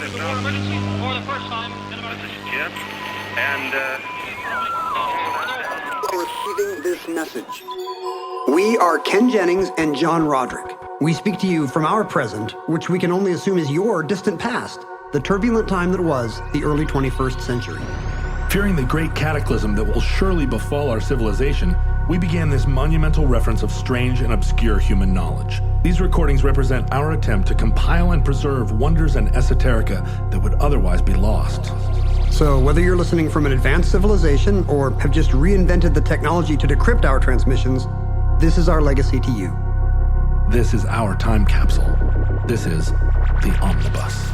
emergency for the first time in about... This is Jim, and Receiving this message. We are Ken Jennings and John Roderick. We speak to you from our present, which we can only assume is your distant past, the turbulent time that was the early 21st century. Fearing the great cataclysm that will surely befall our civilization, we began this monumental reference of strange and obscure human knowledge. These recordings represent our attempt to compile and preserve wonders and esoterica that would otherwise be lost. So whether you're listening from an advanced civilization or have just reinvented the technology to decrypt our transmissions, this is our legacy to you. This is our time capsule. This is the Omnibus.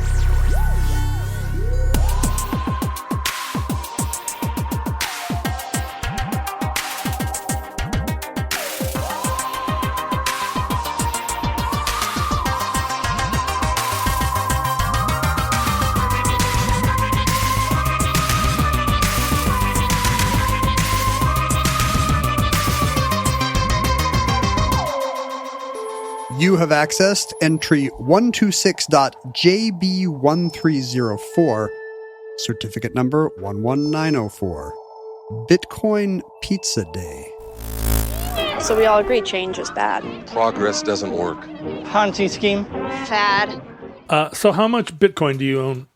You have accessed entry 126.JB1304, certificate number 11904, Bitcoin Pizza Day. So we all agree change is bad. Progress doesn't work. Ponzi scheme. Fad. So how much Bitcoin do you own?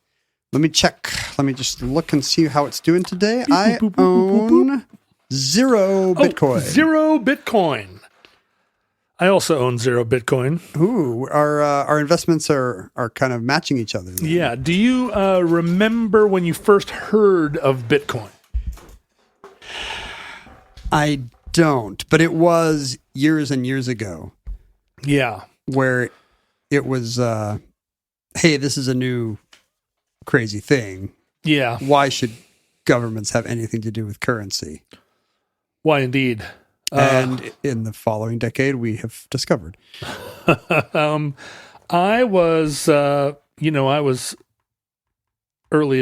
Let me check. Let me just look and see how it's doing today. I own 0 Bitcoin. 0 Bitcoin. I also own 0 Bitcoin. Ooh, our investments are kind of matching each other. Then. Yeah. Do you remember when you first heard of Bitcoin? I don't, but it was years and years ago. Yeah. Where it was, hey, this is a new crazy thing. Yeah. Why should governments have anything to do with currency? Why indeed? And in the following decade, we have discovered. I was early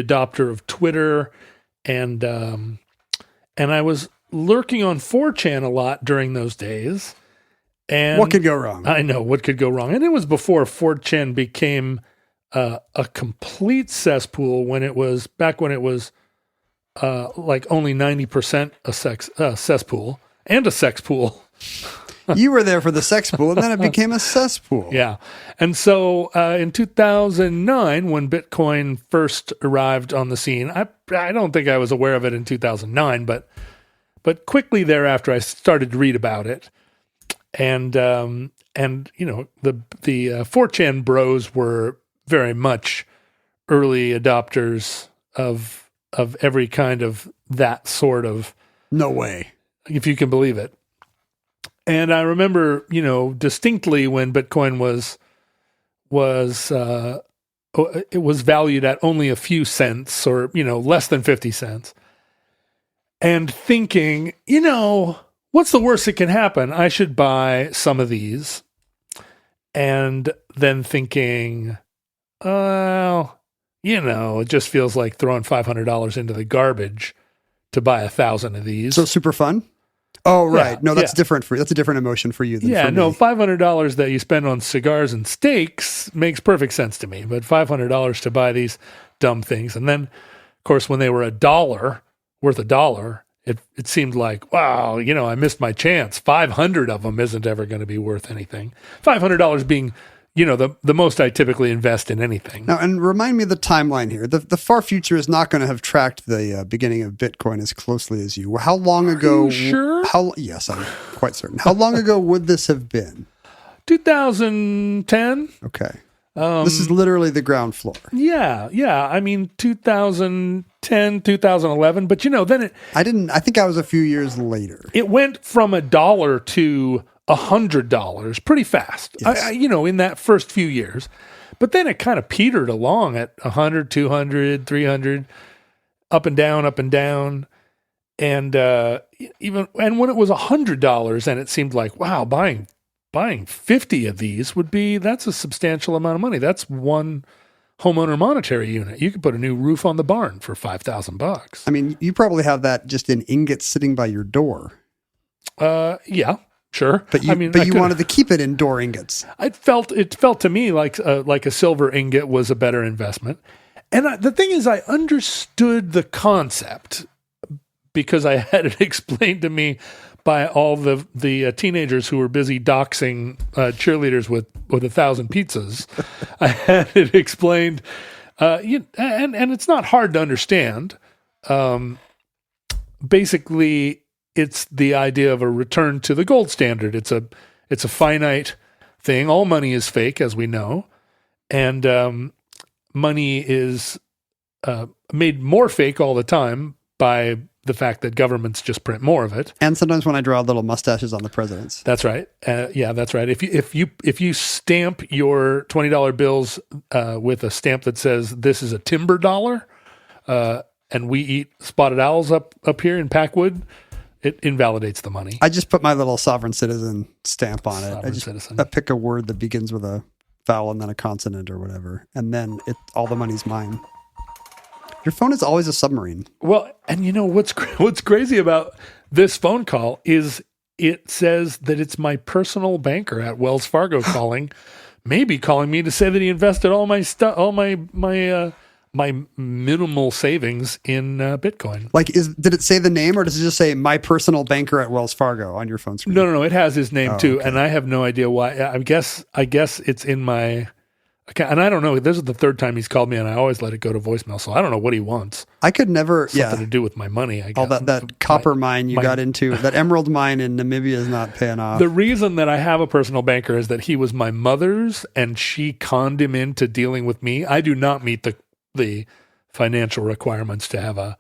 adopter of Twitter, and I was lurking on 4chan a lot during those days. And what could go wrong? I know what could go wrong, and it was before 4chan became a complete cesspool. When it was like only 90% a cesspool. And a sex pool. You were there for the sex pool, and then it became a cesspool. Yeah. And so in 2009, when Bitcoin first arrived on the scene, I don't think I was aware of it in 2009, but quickly thereafter, I started to read about it. And the 4chan bros were very much early adopters of every kind of that sort of... No way. If you can believe it. And I remember, distinctly when Bitcoin was valued at only a few cents or, less than 50 cents. And thinking, what's the worst that can happen? I should buy some of these. And then thinking, well, it just feels like throwing $500 into the garbage to buy 1,000 of these. So super fun? Oh, right. Yeah, no, that's different for you. That's a different emotion for you than for me. $500 that you spend on cigars and steaks makes perfect sense to me, but $500 to buy these dumb things. And then, of course, when they were worth $1, it seemed like, wow, I missed my chance. 500 of them isn't ever going to be worth anything. $500 being, the most I typically invest in anything. Now, and remind me of the timeline here. The far future is not going to have tracked the beginning of Bitcoin as closely as you. How long ago? Are you sure? Yes, I'm quite certain. How long ago would this have been? 2010. Okay. This is literally the ground floor. Yeah. I mean, 2010, 2011. But then I think I was a few years later. It went from $1 to $100 pretty fast, yes. In that first few years. But then it kind of petered along at 100, 200, 300, up and down. And when it was $100 and it seemed like, wow, buying 50 of these that's a substantial amount of money. That's one homeowner monetary unit. You could put a new roof on the barn for $5,000. I mean, you probably have that just in ingots sitting by your door. Yeah. Sure. But you wanted to keep it in door ingots. It felt to me like a silver ingot was a better investment. And the thing is, I understood the concept because I had it explained to me by all the teenagers who were busy doxing cheerleaders with 1,000 pizzas. I had it explained, and it's not hard to understand. Basically, it's the idea of a return to the gold standard. It's a finite thing. All money is fake, as we know, and money is made more fake all the time by the fact that governments just print more of it. And sometimes when I draw little mustaches on the presidents. That's right. Yeah, that's right. If you stamp your $20 bills with a stamp that says this is a timber dollar, and we eat spotted owls up here in Packwood, it invalidates the money. I just put my little sovereign citizen stamp on it. I pick a word that begins with a vowel and then a consonant or whatever, and then all the money's mine. Your phone is always a submarine. Well, and you know what's crazy about this phone call is it says that it's my personal banker at Wells Fargo calling, maybe calling me to say that he invested all my stuff, all my minimal savings in Bitcoin. Like, did it say the name, or does it just say my personal banker at Wells Fargo on your phone screen? No. It has his name too, okay. and I have no idea why. I guess it's in my account, and I don't know. This is the third time he's called me, and I always let it go to voicemail. So I don't know what he wants. I could never something to do with my money. I guess all that copper mine you got into, that emerald mine in Namibia is not paying off. The reason that I have a personal banker is that he was my mother's, and she conned him into dealing with me. I do not meet the financial requirements to have a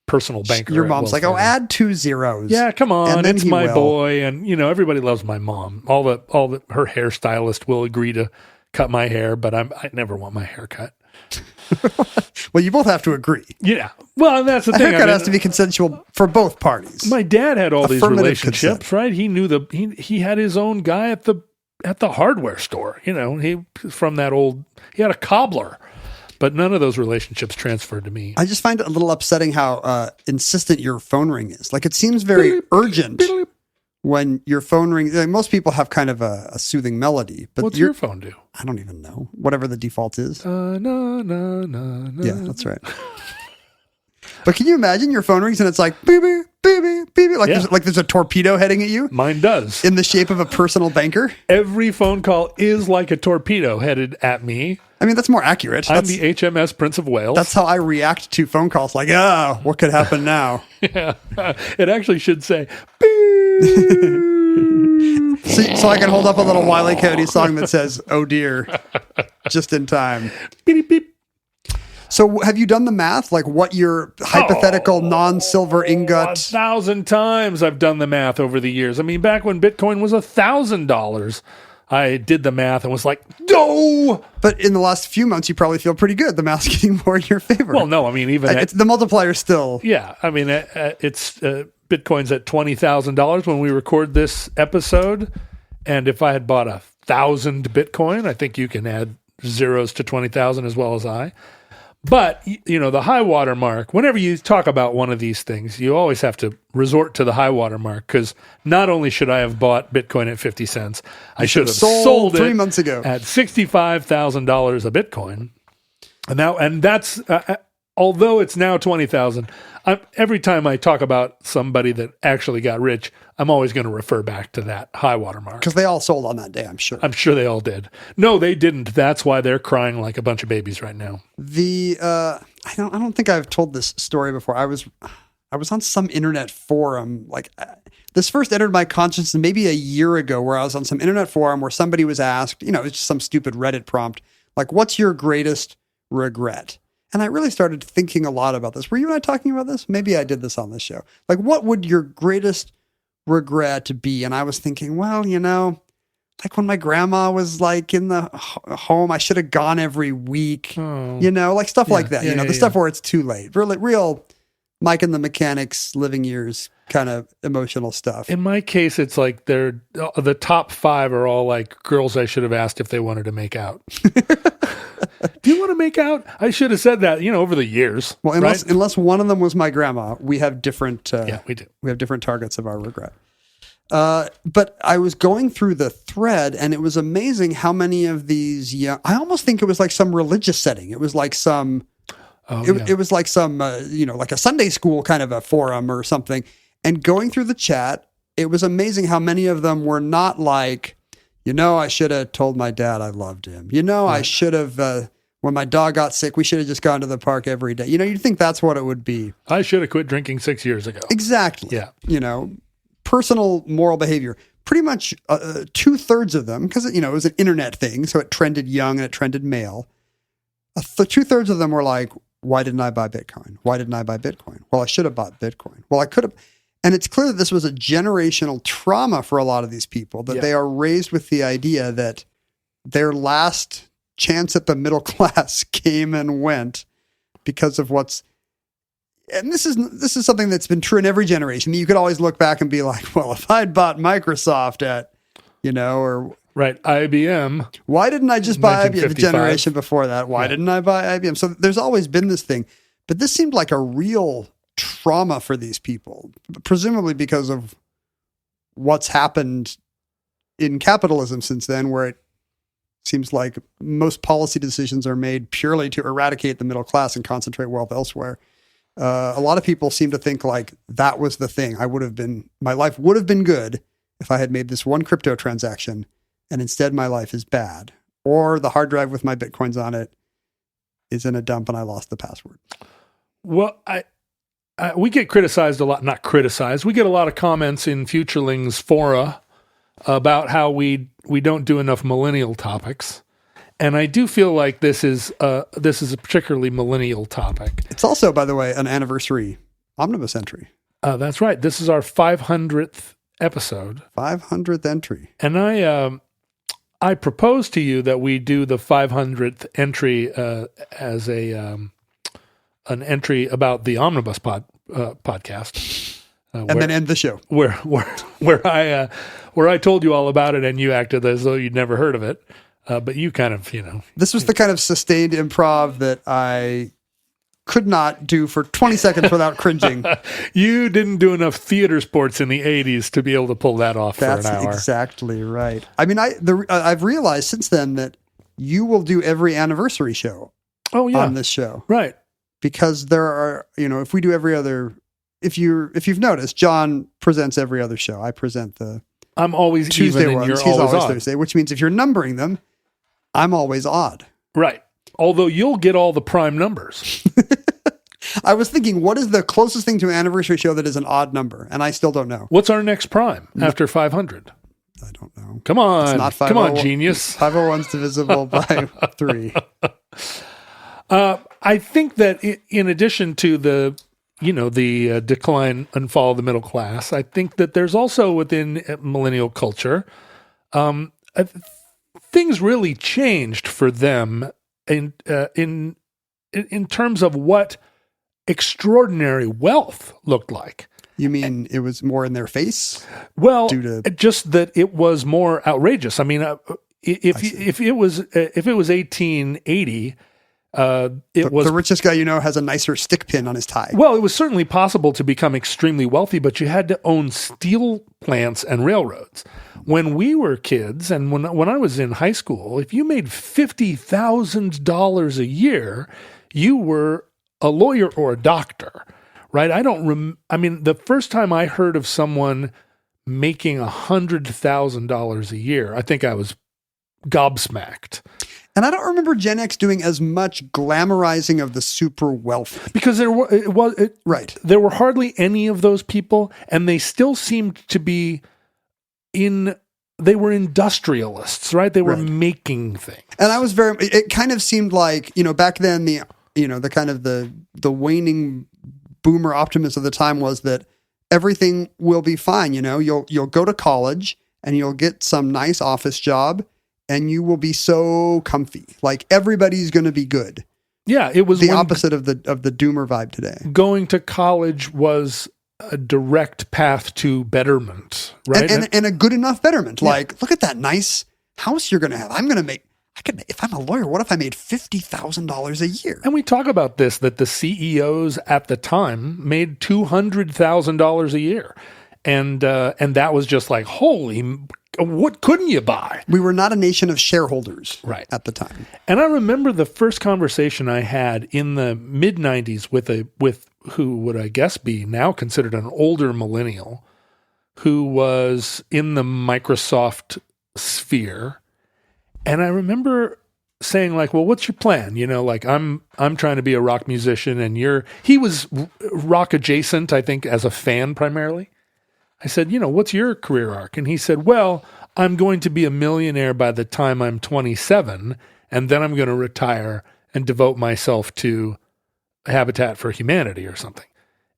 personal banker. Your mom's like, add 2 zeros. Yeah, come on, it's my will. boy, and everybody loves my mom. All the her hairstylist will agree to cut my hair, but I never want my hair cut. Well, you both have to agree. Yeah. Well, and that's the a thing. haircut has to be consensual for both parties. My dad had all these relationships, consent. right? He knew he had his own guy at the hardware store. He from that old. He had a cobbler. But none of those relationships transferred to me. I just find it a little upsetting how insistent your phone ring is. Like, it seems very urgent when your phone rings. Like, most people have kind of a soothing melody. But what's your phone do? I don't even know. Whatever the default is. No. Yeah, that's right. But can you imagine your phone rings and it's like, beep, beep, beep, beep, beep, like there's a torpedo heading at you? Mine does. In the shape of a personal banker? Every phone call is like a torpedo headed at me. I mean, that's more accurate. I'm the HMS Prince of Wales. That's how I react to phone calls. Like, what could happen now? Yeah. It actually should say, beep. so I can hold up a little Wile E. Coyote song that says, oh dear, just in time. Beep, beep. So have you done the math? Like what your hypothetical non-silver ingot? 1,000 times I've done the math over the years. I mean, back when Bitcoin was $1,000, I did the math and was like, no. But in the last few months, you probably feel pretty good. The math's getting more in your favor. Well, no, I mean, even the multiplier still. Yeah, I mean, it's Bitcoin's at $20,000 when we record this episode. And if I had bought 1,000 Bitcoin, I think you can add zeros to 20,000 as well as I. But, the high water mark, whenever you talk about one of these things, you always have to resort to the high water mark, because not only should I have bought Bitcoin at 50 cents, I should have sold it 3 months ago at $65,000 a Bitcoin. And that's, although it's now 20,000, every time I talk about somebody that actually got rich, I'm always going to refer back to that high water mark. Because they all sold on that day, I'm sure. I'm sure they all did. No, they didn't. That's why they're crying like a bunch of babies right now. I don't think I've told this story before. I was on some internet forum. Like, this first entered my consciousness maybe a year ago, where I was on some internet forum where somebody was asked, it was just some stupid Reddit prompt, like, what's your greatest regret? And I really started thinking a lot about this. Were you and I talking about this? Maybe I did this on this show. Like, what would your greatest regret be? And I was thinking, well, like when my grandma was like in the home, I should have gone every week, like stuff like that, the stuff where it's too late, really real Mike and the Mechanics living years kind of emotional stuff. In my case, it's like the top 5 are all like girls I should have asked if they wanted to make out. Do you want to make out? I should have said that, over the years. Well, unless one of them was my grandma, we have different. We do. We have different targets of our regret. But I was going through the thread, and it was amazing how many of these young. I almost think it was like some religious setting. It was like some. It was like some, like a Sunday school kind of a forum or something. And going through the chat, it was amazing how many of them were not like, I should have told my dad I loved him. I should have. When my dog got sick, we should have just gone to the park every day. You'd think that's what it would be. I should have quit drinking 6 years ago. Exactly. Yeah. Personal moral behavior. Pretty much 2/3 of them, because, it was an internet thing, so it trended young and it trended male. 2/3 of them were like, why didn't I buy Bitcoin? Why didn't I buy Bitcoin? Well, I should have bought Bitcoin. Well, I could have. And it's clear that this was a generational trauma for a lot of these people, that they are raised with the idea that their last chance at the middle class came and went because of and this is something that's been true in every generation. You could always look back and be like, well, if I'd bought Microsoft at, or right, IBM. Why didn't I just buy IBM? The 1955. generation before that, why didn't I buy IBM? So there's always been this thing, but this seemed like a real trauma for these people, presumably because of what's happened in capitalism since then, where it seems like most policy decisions are made purely to eradicate the middle class and concentrate wealth elsewhere. A lot of people seem to think like that was the thing. My life would have been good if I had made this one crypto transaction, and instead my life is bad. Or the hard drive with my Bitcoins on it is in a dump and I lost the password. Well, we get criticized a lot, not criticized. We get a lot of comments in Futurelings fora about how we don't do enough millennial topics. And I do feel like this is a particularly millennial topic. It's also, by the way, an anniversary omnibus entry. That's right. This is our 500th episode. 500th entry. And I propose to you that we do the 500th entry as an entry about the omnibus podcast. And then end the show. Where I told you all about it and you acted as though you'd never heard of it. But you kind of, This was the kind of sustained improv that I could not do for 20 seconds without cringing. You didn't do enough theater sports in the 80s to be able to pull that off for an hour. That's exactly right. I mean, I've realized since then that you will do every anniversary show on this show. Right. Because there are, if we do every other, if you've noticed, John presents every other show. I present I'm always Tuesday even ones. and you're He's always odd. Thursday, which means if you're numbering them, I'm always odd. Right. Although you'll get all the prime numbers. I was thinking, what is the closest thing to an anniversary show that is an odd number? And I still don't know. What's our next prime after 500? I don't know. Come on. It's not Come on, genius. 501's divisible by 3. I think that in addition to the decline and fall of the middle class, I think that there's also within millennial culture, things really changed for them in terms of what extraordinary wealth looked like. You mean it was more in their face? Well, just that it was more outrageous. I mean, if it was 1880. The richest guy has a nicer stick pin on his tie. Well, it was certainly possible to become extremely wealthy, but you had to own steel plants and railroads. When we were kids and when I was in high school, if you made $50,000 a year, you were a lawyer or a doctor, right? I mean, the first time I heard of someone making $100,000 a year, I think I was gobsmacked. And I don't remember Gen X doing as much glamorizing of the super wealthy. Because there were hardly any of those people, and they still seemed to be they were industrialists, right? They were making things. And it kind of seemed like, back then the kind of the waning boomer optimism of the time was that everything will be fine. You'll go to college and you'll get some nice office job. And you will be so comfy. Like everybody's going to be good. Yeah, it was the opposite of the doomer vibe today. Going to college was a direct path to betterment, right? And a good enough betterment. Yeah. Like, look at that nice house you're going to have. If I'm a lawyer, what if I made $50,000 a year? And we talk about this, that the CEOs at the time made $200,000 a year. And that was just like, what couldn't you buy? We were not a nation of shareholders Right. at the time. And I remember the first conversation I had in the mid 90s with who would I guess be now considered an older millennial who was in the Microsoft sphere. And I remember saying like, well, what's your plan? You know, like I'm trying to be a rock musician and he was rock adjacent, I think, as a fan primarily. I said, you know, what's your career arc? And he said, well, I'm going to be a millionaire by the time I'm 27, and then I'm going to retire and devote myself to Habitat for Humanity or something.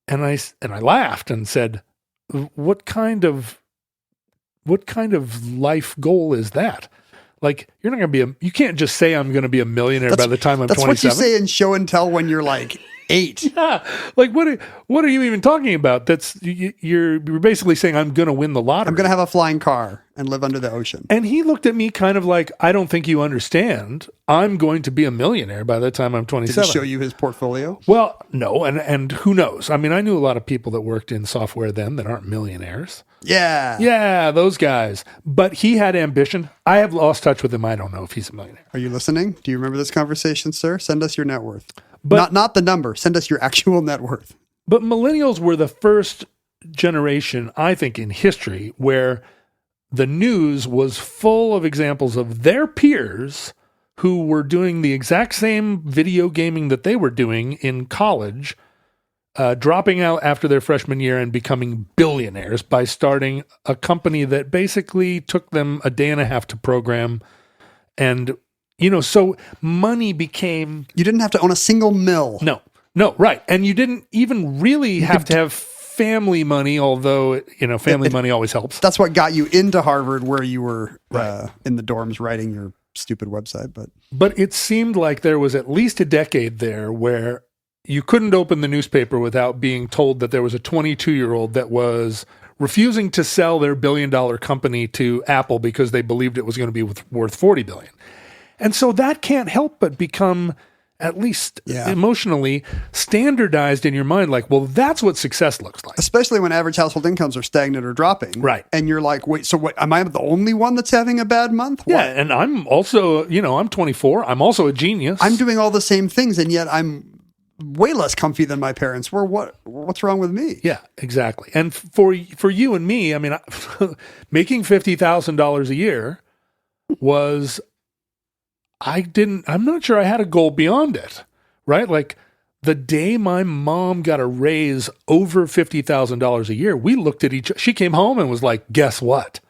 And I laughed and said, what kind of life goal is that? Like, you're not going to be you can't just say I'm going to be a millionaire by the time I'm 27. That's what you say in show and tell when you're like 8. Yeah. Like, what are you even talking about? That's, you're basically saying I'm going to win the lottery. I'm going to have a flying car and live under the ocean. And he looked at me kind of like, I don't think you understand. I'm going to be a millionaire by the time I'm 27. Did he show you his portfolio? Well, no. And who knows? I mean, I knew a lot of people that worked in software then that aren't millionaires. Yeah. Yeah, those guys. But he had ambition. I have lost touch with him. I don't know if he's a millionaire. Are you listening? Do you remember this conversation, sir? Send us your net worth. But not the number. Send us your actual net worth. But millennials were the first generation, I think, in history where the news was full of examples of their peers who were doing the exact same video gaming that they were doing in college, dropping out after their freshman year and becoming billionaires by starting a company that basically took them a day and a half to program. And, you know, so money became... You didn't have to own a single mill. No, right. And you didn't even really have to have family money, although, you know, family money always helps. That's what got you into Harvard, where you were Right. in the dorms writing your stupid website. But it seemed like there was at least a decade there where you couldn't open the newspaper without being told that there was a 22-year-old that was refusing to sell their billion-dollar company to Apple because they believed it was going to be worth $40 billion. And so that can't help but become, at least emotionally, standardized in your mind. Like, well, that's what success looks like. Especially when average household incomes are stagnant or dropping. Right. And you're like, wait, so what? Am I the only one that's having a bad month? Yeah, What? and I'm also, you know, I'm 24. I'm also a genius. I'm doing all the same things, and yet I'm way less comfy than my parents were. What's wrong with me? Yeah, exactly. And for you and me, I mean, making $50,000 a year was... I'm not sure I had a goal beyond it, right? Like the day my mom got a raise over $50,000 a year, we looked at she came home and was like, guess what?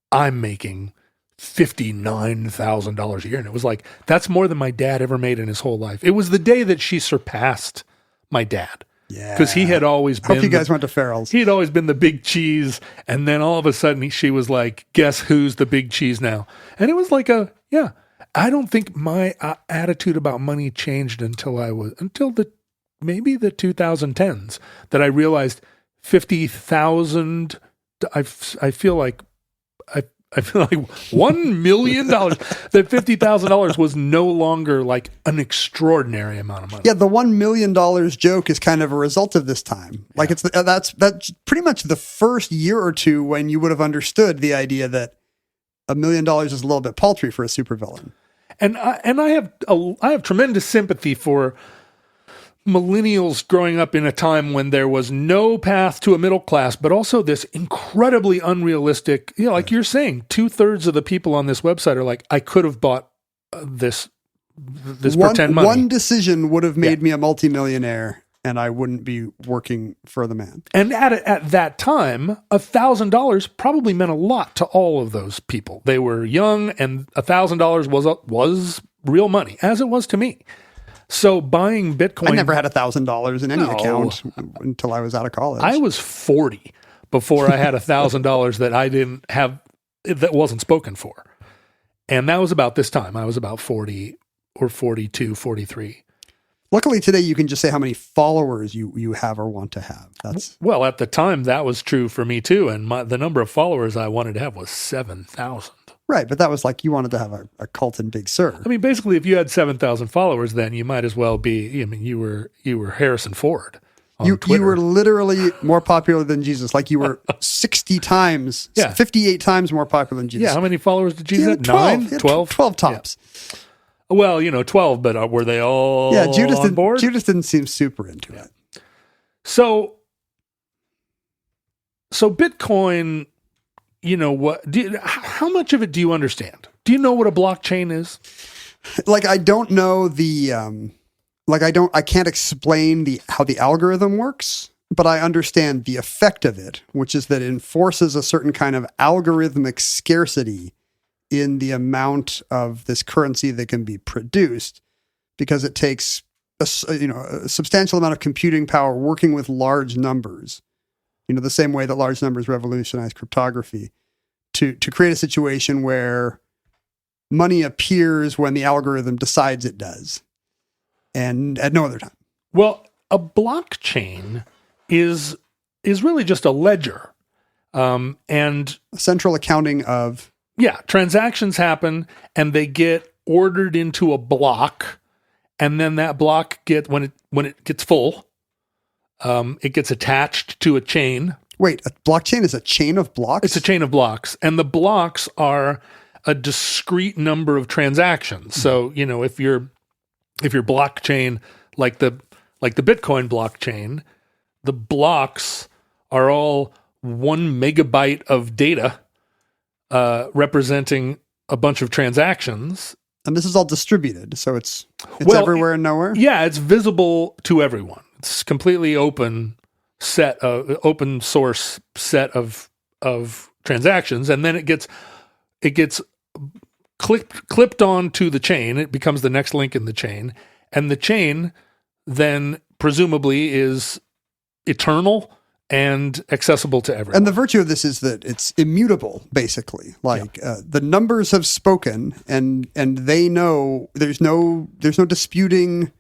I'm making $59,000 a year. And it was like, that's more than my dad ever made in his whole life. It was the day that she surpassed my dad. Yeah. Because he had always been... Hope you guys went to Farrell's. He had always been the big cheese. And then all of a sudden she was like, guess who's the big cheese now? And it was like I don't think my attitude about money changed until maybe the 2010s, that I realized 50,000. I feel like $1 million, that $50,000 was no longer like an extraordinary amount of money. Yeah, the $1 million joke is kind of a result of this time. Like that's pretty much the first year or two when you would have understood the idea that $1 million is a little bit paltry for a supervillain. And I have tremendous sympathy for millennials growing up in a time when there was no path to a middle class, but also this incredibly unrealistic, you know, like you're saying, 2/3 of the people on this website are like, I could have bought this pretend money. One decision would have made me a multimillionaire, and I wouldn't be working for the man. And at that time, $1,000 probably meant a lot to all of those people. They were young, and $1,000 was real money, as it was to me. So buying Bitcoin... I never had $1,000 in any account until I was out of college. I was 40 before I had $1,000 that I didn't have, that wasn't spoken for. And that was about this time. I was about 40 or 42, 43. Luckily today you can just say how many followers you have or want to have. Well, at the time that was true for me too, and the number of followers I wanted to have was 7,000. Right, but that was like you wanted to have a cult in Big Sur. I mean, basically, if you had 7,000 followers, then you might as well be. I mean, you were Harrison Ford You Twitter. were literally more popular than Jesus. Like you were 60 times, 58 times more popular than Jesus. Yeah, how many followers did Jesus have? 12. 9? He had 12? 12 tops. Yeah. Well, 12, but were they all Judas on board? Judas didn't seem super into it. So Bitcoin, how much of it do you understand? Do you know what a blockchain is? Like, I don't know I can't explain how the algorithm works, but I understand the effect of it, which is that it enforces a certain kind of algorithmic scarcity in the amount of this currency that can be produced, because it takes a substantial amount of computing power working with large numbers, the same way that large numbers revolutionized cryptography, to create a situation where money appears when the algorithm decides it does, and at no other time. Well, a blockchain is really just a ledger, and A central accounting of transactions happen, and they get ordered into a block, and then that block when it gets full, it gets attached to a chain. Wait, a blockchain is a chain of blocks? It's a chain of blocks, and the blocks are a discrete number of transactions. So, if your blockchain, like the Bitcoin blockchain, the blocks are all 1 megabyte of data, representing a bunch of transactions. And this is all distributed, so it's everywhere and nowhere? Yeah, it's visible to everyone. It's completely open source set of transactions, and then it gets clipped onto the chain. It becomes the next link in the chain, and the chain then presumably is eternal and accessible to everyone. And the virtue of this is that it's immutable, basically. Like the numbers have spoken, and they know there's no disputing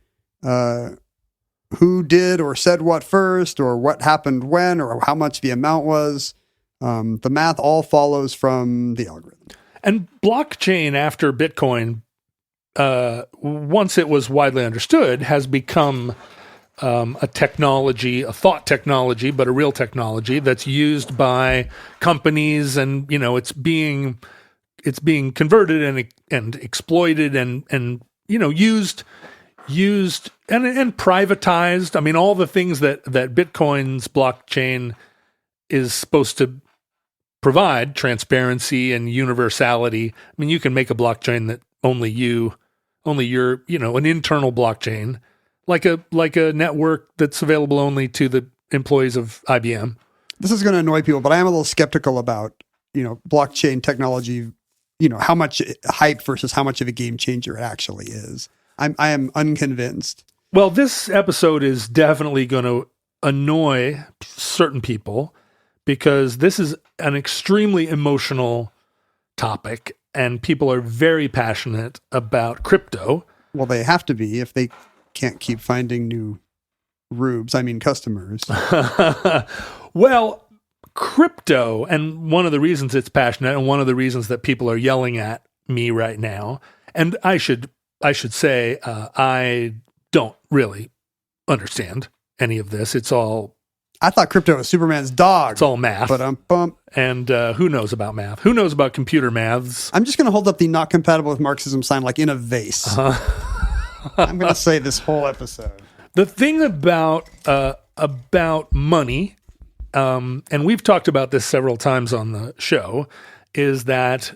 who did or said what first, or what happened when, or how much the amount was. The math all follows from the algorithm. And blockchain, after Bitcoin, once it was widely understood, has become a technology, a thought technology, but a real technology that's used by companies, and it's being converted and exploited and used and privatized. I mean, all the things that Bitcoin's blockchain is supposed to provide, transparency and universality. I mean, you can make a blockchain that only your, an internal blockchain, like a network that's available only to the employees of IBM. This is going to annoy people, but I am a little skeptical about, blockchain technology, how much hype versus how much of a game changer it actually is. I am unconvinced. Well, this episode is definitely going to annoy certain people, because this is an extremely emotional topic, and people are very passionate about crypto. Well, they have to be if they can't keep finding new customers. Well, crypto, and one of the reasons it's passionate, and one of the reasons that people are yelling at me right now, and I should say I don't really understand any of this. It's all... I thought crypto was Superman's dog. It's all math. But and who knows about math? Who knows about computer maths? I'm just going to hold up the not compatible with Marxism sign like in a vase. I'm going to say this whole episode. The thing about money, and we've talked about this several times on the show, is that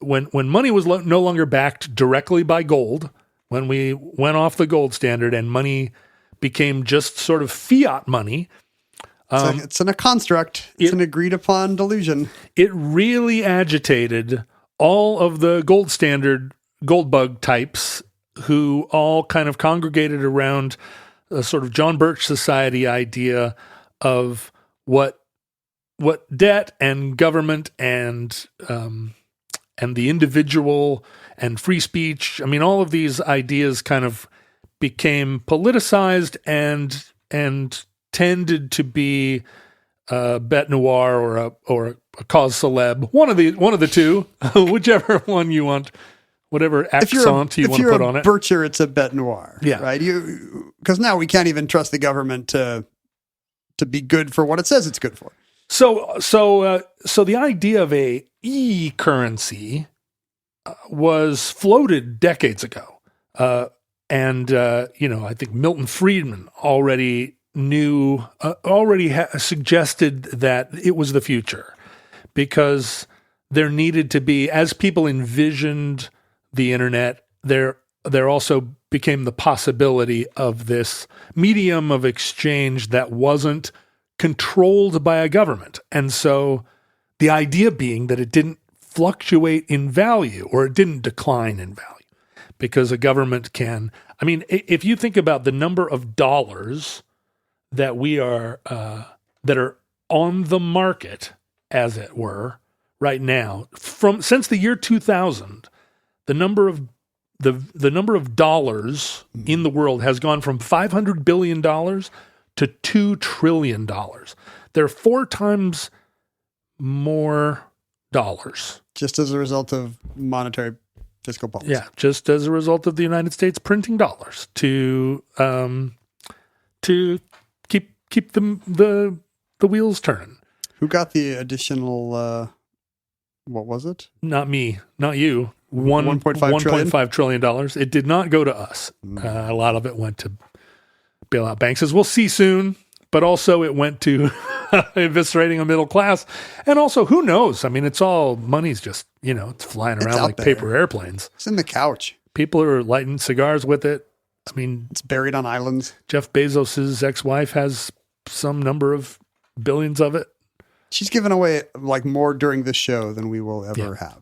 when money was no longer backed directly by gold, when we went off the gold standard and money became just sort of fiat money. It's a construct. It's an agreed upon delusion. It really agitated all of the gold standard gold bug types, who all kind of congregated around a sort of John Birch Society idea of what debt and government and the individual and free speech. I mean, all of these ideas kind of became politicized and tended to be a bête noire or a cause célèbre, one of the two, whichever one you want whatever if you're accent you want to put on it. Butcher, it's a bête noire. Yeah. Right. Because now we can't even trust the government to be good for what it says it's good for. So the idea of a e-currency was floated decades ago. And I think Milton Friedman already suggested that it was the future, because there needed to be, as people envisioned the internet, there also became the possibility of this medium of exchange that wasn't controlled by a government. And so the idea being that it didn't fluctuate in value, or it didn't decline in value, because a government can, I mean, if you think about the number of dollars that that are on the market, as it were, right now, since the year 2000, the number of dollars in the world has gone from $500 billion to $2 trillion. There are 4 times more dollars. Just as a result of monetary fiscal policy. Yeah, just as a result of the United States printing dollars to keep the wheels turning. Who got the additional? What was it? Not me, not you. $1.5 trillion. It did not go to us. A lot of it went to bail out banks, as we'll see soon. But also it went to eviscerating a middle class. And also, who knows? I mean, it's all, money's just, it's flying around like paper airplanes. It's in the couch. People are lighting cigars with it. I mean, it's buried on islands. Jeff Bezos' ex-wife has some number of billions of it. She's given away like more during this show than we will ever have.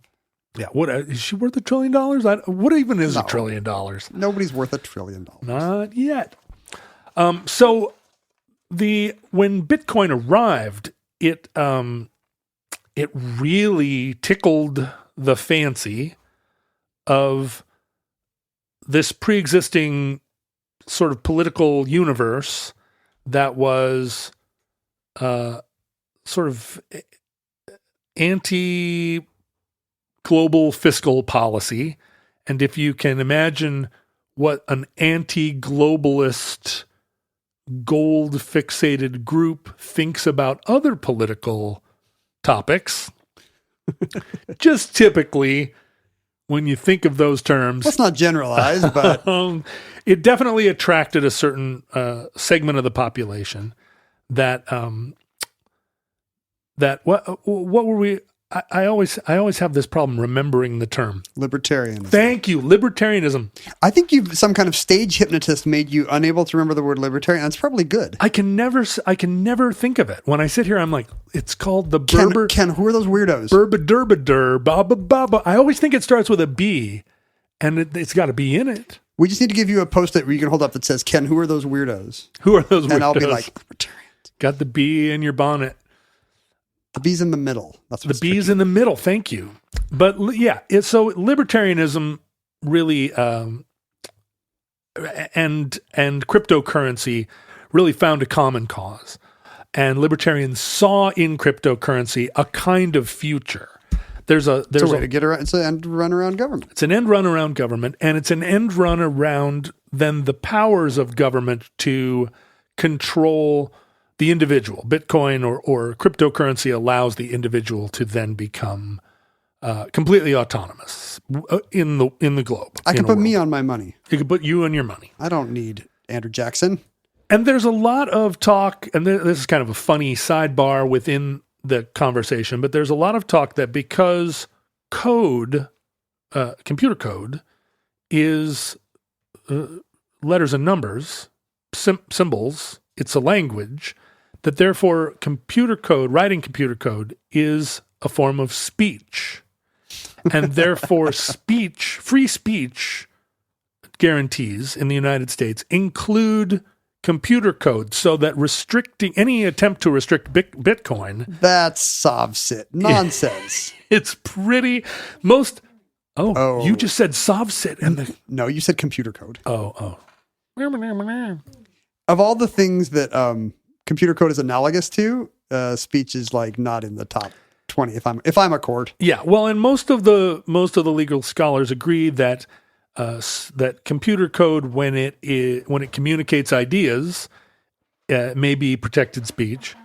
Yeah. What is she worth $1 trillion? What even is $1 trillion? Nobody's worth $1 trillion. Not yet. So when Bitcoin arrived, it really tickled the fancy of this pre-existing sort of political universe that was sort of anti-global fiscal policy. And if you can imagine what an anti-globalist gold-fixated group thinks about other political topics, just typically, when you think of those terms... Let's not generalize, but... it definitely attracted a certain segment of the population that what were we... I always have this problem remembering the term. Libertarianism. Thank you. Libertarianism. I think some kind of stage hypnotist made you unable to remember the word libertarian. That's probably good. I can never think of it. When I sit here, I'm like, it's called the Berber. Ken, who are those weirdos? Berba baba baba. I always think it starts with a B, and it's got a B in it. We just need to give you a post-it where you can hold up that says, Ken, who are those weirdos? Who are those weirdos? And I'll be like, libertarians. Got the B in your bonnet. The B's in the middle. That's the B's in the middle. Thank you. But yeah, so libertarianism really and cryptocurrency really found a common cause, and libertarians saw in cryptocurrency a kind of future. There's a way to get around. It's an end run around government. It's an end run around government, and it's an end run around then the powers of government to control the individual. Bitcoin or cryptocurrency allows the individual to then become completely autonomous in the globe. I can put me on my money. You can put you on your money. I don't need Andrew Jackson. And there's a lot of talk, and this is kind of a funny sidebar within the conversation, but there's a lot of talk that because code, computer code, is letters and numbers, symbols, it's a language, that therefore writing computer code is a form of speech. And therefore free speech guarantees in the United States include computer code, so that any attempt to restrict Bitcoin... That's sovsit nonsense. It's pretty... you just said sovsit. No, you said computer code. Oh. Of all the things that... computer code is analogous to, speech is like not in the top 20 if I'm a court. Yeah, well, and most of the legal scholars agree that that computer code, when it communicates ideas, may be protected speech.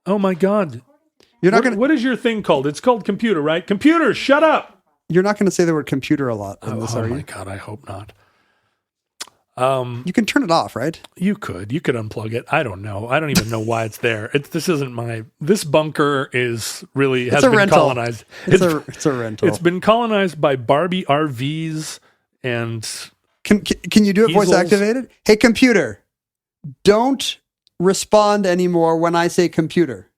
Oh my God! You're not going. What is your thing called? It's called computer, right? Computer, shut up! You're not going to say the word computer a lot in this, are you? Oh my God! I hope not. You can turn it off, right? You could unplug it. I don't know. I don't even know why it's there. This bunker has been rental. colonized. It's a rental. It's been colonized by Barbie RVs and Can you do it voice easels. activated? Hey, computer, don't respond anymore when I say computer.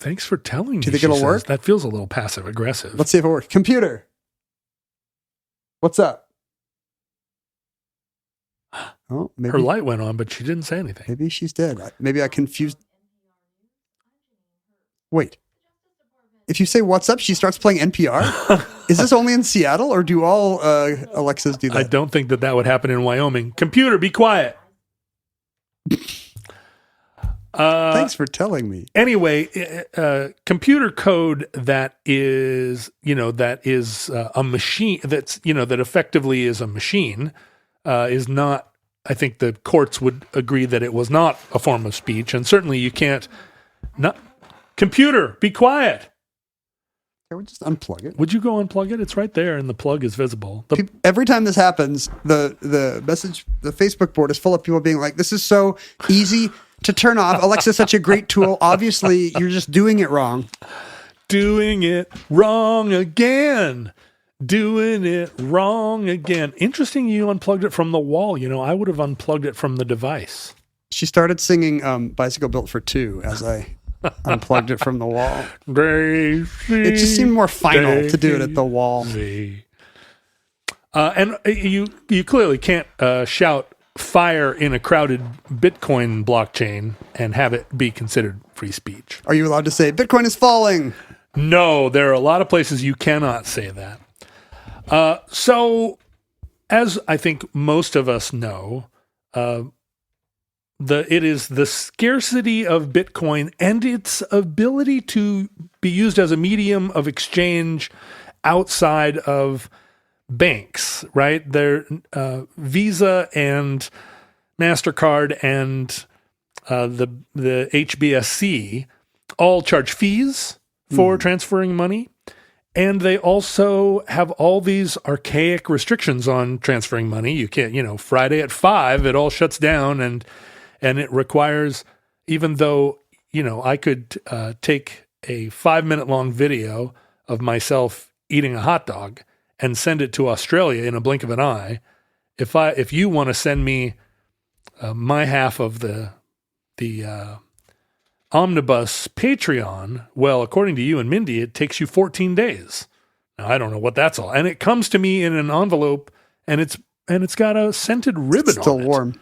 Thanks for telling me. Do you think she it'll says. work? That feels a little passive aggressive. Let's see if it works. Computer, what's up? Oh, maybe Her light went on, but she didn't say anything. maybe she's dead. Maybe I confused. Wait. If you say what's up, she starts playing NPR? Is this only in Seattle, or do all Alexas do that? I don't think that would happen in Wyoming. Computer, be quiet. Thanks for telling me. Anyway, computer code that is a machine that effectively is a machine is not. I think the courts would agree that it was not a form of speech, and certainly you can't. Not computer, be quiet. Can we just unplug it? Would you go unplug it? It's right there, and the plug is visible. Every time this happens, the Facebook board is full of people being like, "This is so easy to turn off. Alexa's such a great tool. Obviously, you're just doing it wrong." Doing it wrong again. Doing it wrong again. Interesting you unplugged it from the wall. I would have unplugged it from the device. She started singing Bicycle Built for Two as I unplugged it from the wall. Daisy, It just seemed more final to do it at the wall. And you clearly can't shout fire in a crowded Bitcoin blockchain and have it be considered free speech. Are you allowed to say, Bitcoin is falling? No, there are a lot of places you cannot say that. So, as I think most of us know, it is the scarcity of Bitcoin and its ability to be used as a medium of exchange outside of banks, right? Visa and MasterCard and the HBSC all charge fees for transferring money. And they also have all these archaic restrictions on transferring money. You can't, Friday at 5, it all shuts down and it requires, even though, I could take a 5-minute long video of myself eating a hot dog and send it to Australia in a blink of an eye. If you want to send me my half of the Omnibus Patreon, well, according to you and Mindy, it takes you 14 days. Now, I don't know what that's all. And it comes to me in an envelope, and it's got a scented ribbon It's still on it. warm.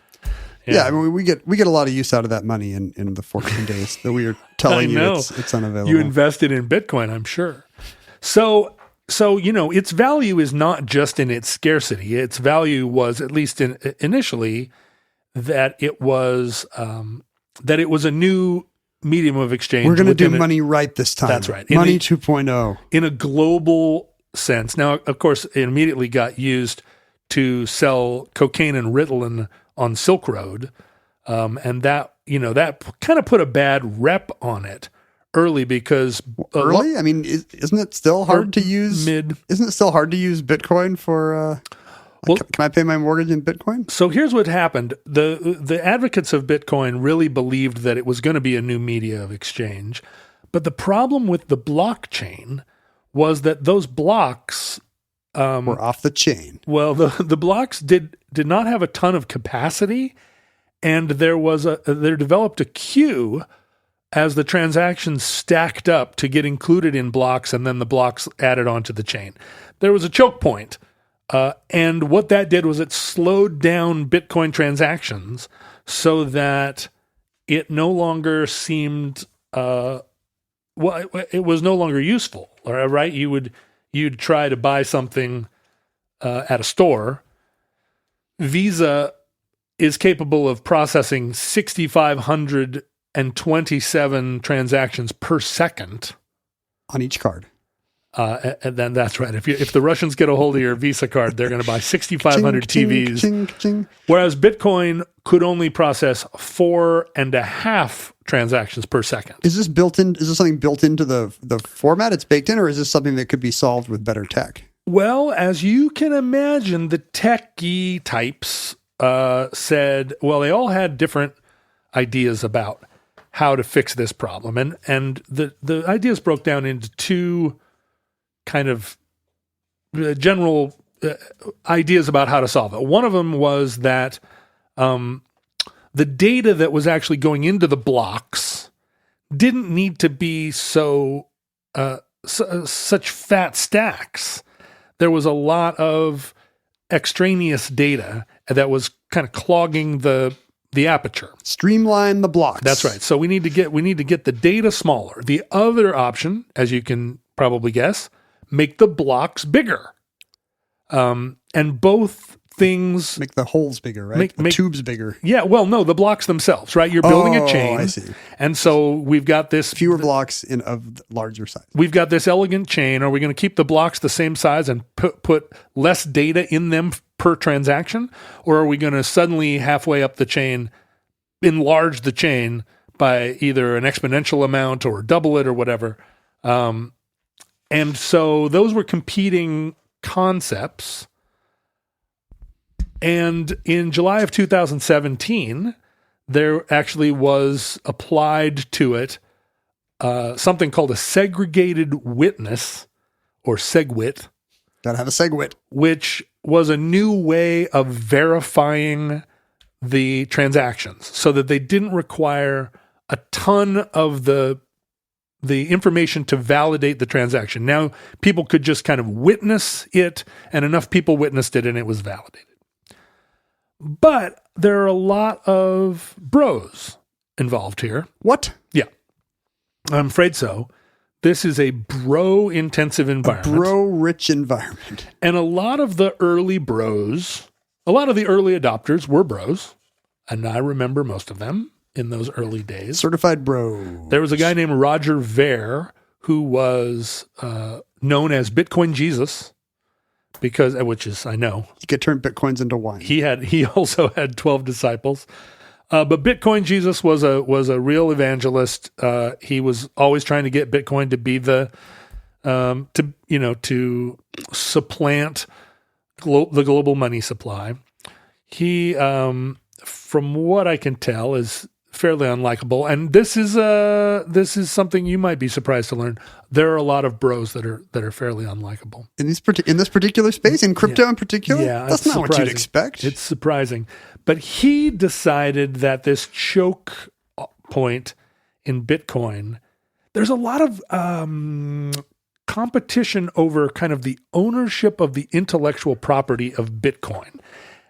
Yeah, I mean, we get a lot of use out of that money in the 14 days that we are telling you it's unavailable. You invested in Bitcoin, I'm sure. So its value is not just in its scarcity. Its value was, at least initially, that it was a new medium of exchange. We're going to do money right this time. That's right. Money 2.0. In a global sense. Now, of course, it immediately got used to sell cocaine and Ritalin on Silk Road. And that kind of put a bad rep on it early because... Early? I mean, isn't it still hard to use... Isn't it still hard to use Bitcoin for... can I pay my mortgage in Bitcoin? So here's what happened. The advocates of Bitcoin really believed that it was going to be a new media of exchange. But the problem with the blockchain was that those blocks... were off the chain. Well, the blocks did not have a ton of capacity, and there developed a queue as the transactions stacked up to get included in blocks, and then the blocks added onto the chain. There was a choke point. And what that did was it slowed down Bitcoin transactions so that it no longer seemed, it was no longer useful, right? You'd try to buy something at a store. Visa is capable of processing 6,500 and 27 transactions per second on each card. And then that's right. If the Russians get a hold of your Visa card, they're going to buy 6,500 TVs. Ching, ching. Whereas Bitcoin could only process 4.5 transactions per second. Is this built in? Is this something built into the format it's baked in, or is this something that could be solved with better tech? Well, as you can imagine, the techie types said, well, they all had different ideas about how to fix this problem. And the ideas broke down into two kind of general ideas about how to solve it. One of them was that the data that was actually going into the blocks didn't need to be such fat stacks. There was a lot of extraneous data that was kind of clogging the aperture. Streamline the blocks. That's right. So we need to get the data smaller. The other option, as you can probably guess, make the blocks bigger. And both things make the holes bigger, right? Make tubes bigger. Yeah. Well, no, the blocks themselves, right? You're building a chain. I see. And so we've got this fewer blocks of larger size. We've got this elegant chain. Are we going to keep the blocks the same size and put less data in them per transaction? Or are we going to suddenly halfway up the chain, enlarge the chain by either an exponential amount or double it or whatever? And so those were competing concepts. And in July of 2017, there actually was applied to it something called a segregated witness, or SegWit. Gotta have a SegWit. Which was a new way of verifying the transactions so that they didn't require a ton of the information to validate the transaction. Now, people could just kind of witness it, and enough people witnessed it, and it was validated. But there are a lot of bros involved here. What? Yeah. I'm afraid so. This is a bro-intensive environment. A bro-rich environment. And a lot of the early bros, a lot of the early adopters were bros, and I remember most of them in those early days. Certified bro. There was a guy named Roger Ver who was known as Bitcoin Jesus, which is, I know. He could turn Bitcoins into wine. He also had 12 disciples. But Bitcoin Jesus was a real evangelist. He was always trying to get Bitcoin to be to supplant the global money supply. He, from what I can tell, is fairly unlikable. And this is something you might be surprised to learn. There are a lot of bros that are fairly unlikable in this particular space, in crypto in particular. Yeah, that's not what you'd expect. It's surprising, but he decided that this choke point in Bitcoin, there's a lot of competition over kind of the ownership of the intellectual property of Bitcoin.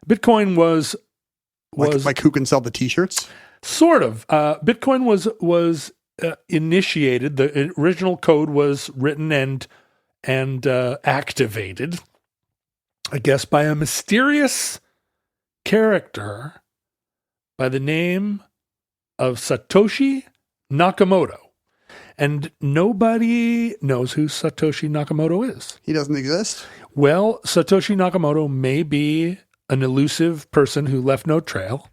Bitcoin was like who can sell the T-shirts. Sort of. Bitcoin was initiated. The original code was written and activated, I guess, by a mysterious character by the name of Satoshi Nakamoto. And nobody knows who Satoshi Nakamoto is. He doesn't exist? Well, Satoshi Nakamoto may be an elusive person who left no trail,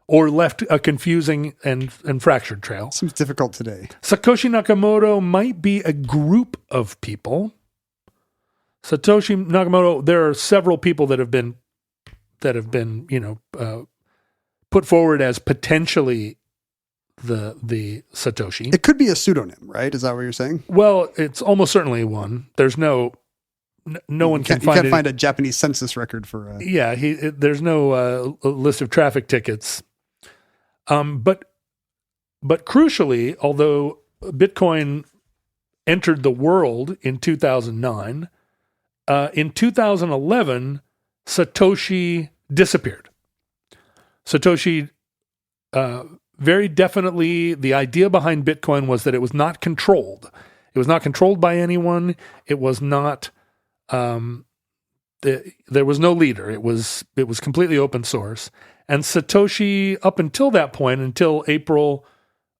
or left a confusing and fractured trail. Seems difficult today. Satoshi Nakamoto might be a group of people. Satoshi Nakamoto, there are several people that have been put forward as potentially the Satoshi. It could be a pseudonym, right? Is that what you're saying? Well, it's almost certainly one. There's no one can find. You can't find a Japanese census record for. There's no list of traffic tickets. But crucially, although Bitcoin entered the world in 2009, in 2011, Satoshi disappeared. Satoshi, very definitely, the idea behind Bitcoin was that it was not controlled. It was not controlled by anyone. It was not. There was no leader. It was completely open source. And Satoshi, up until that point, until April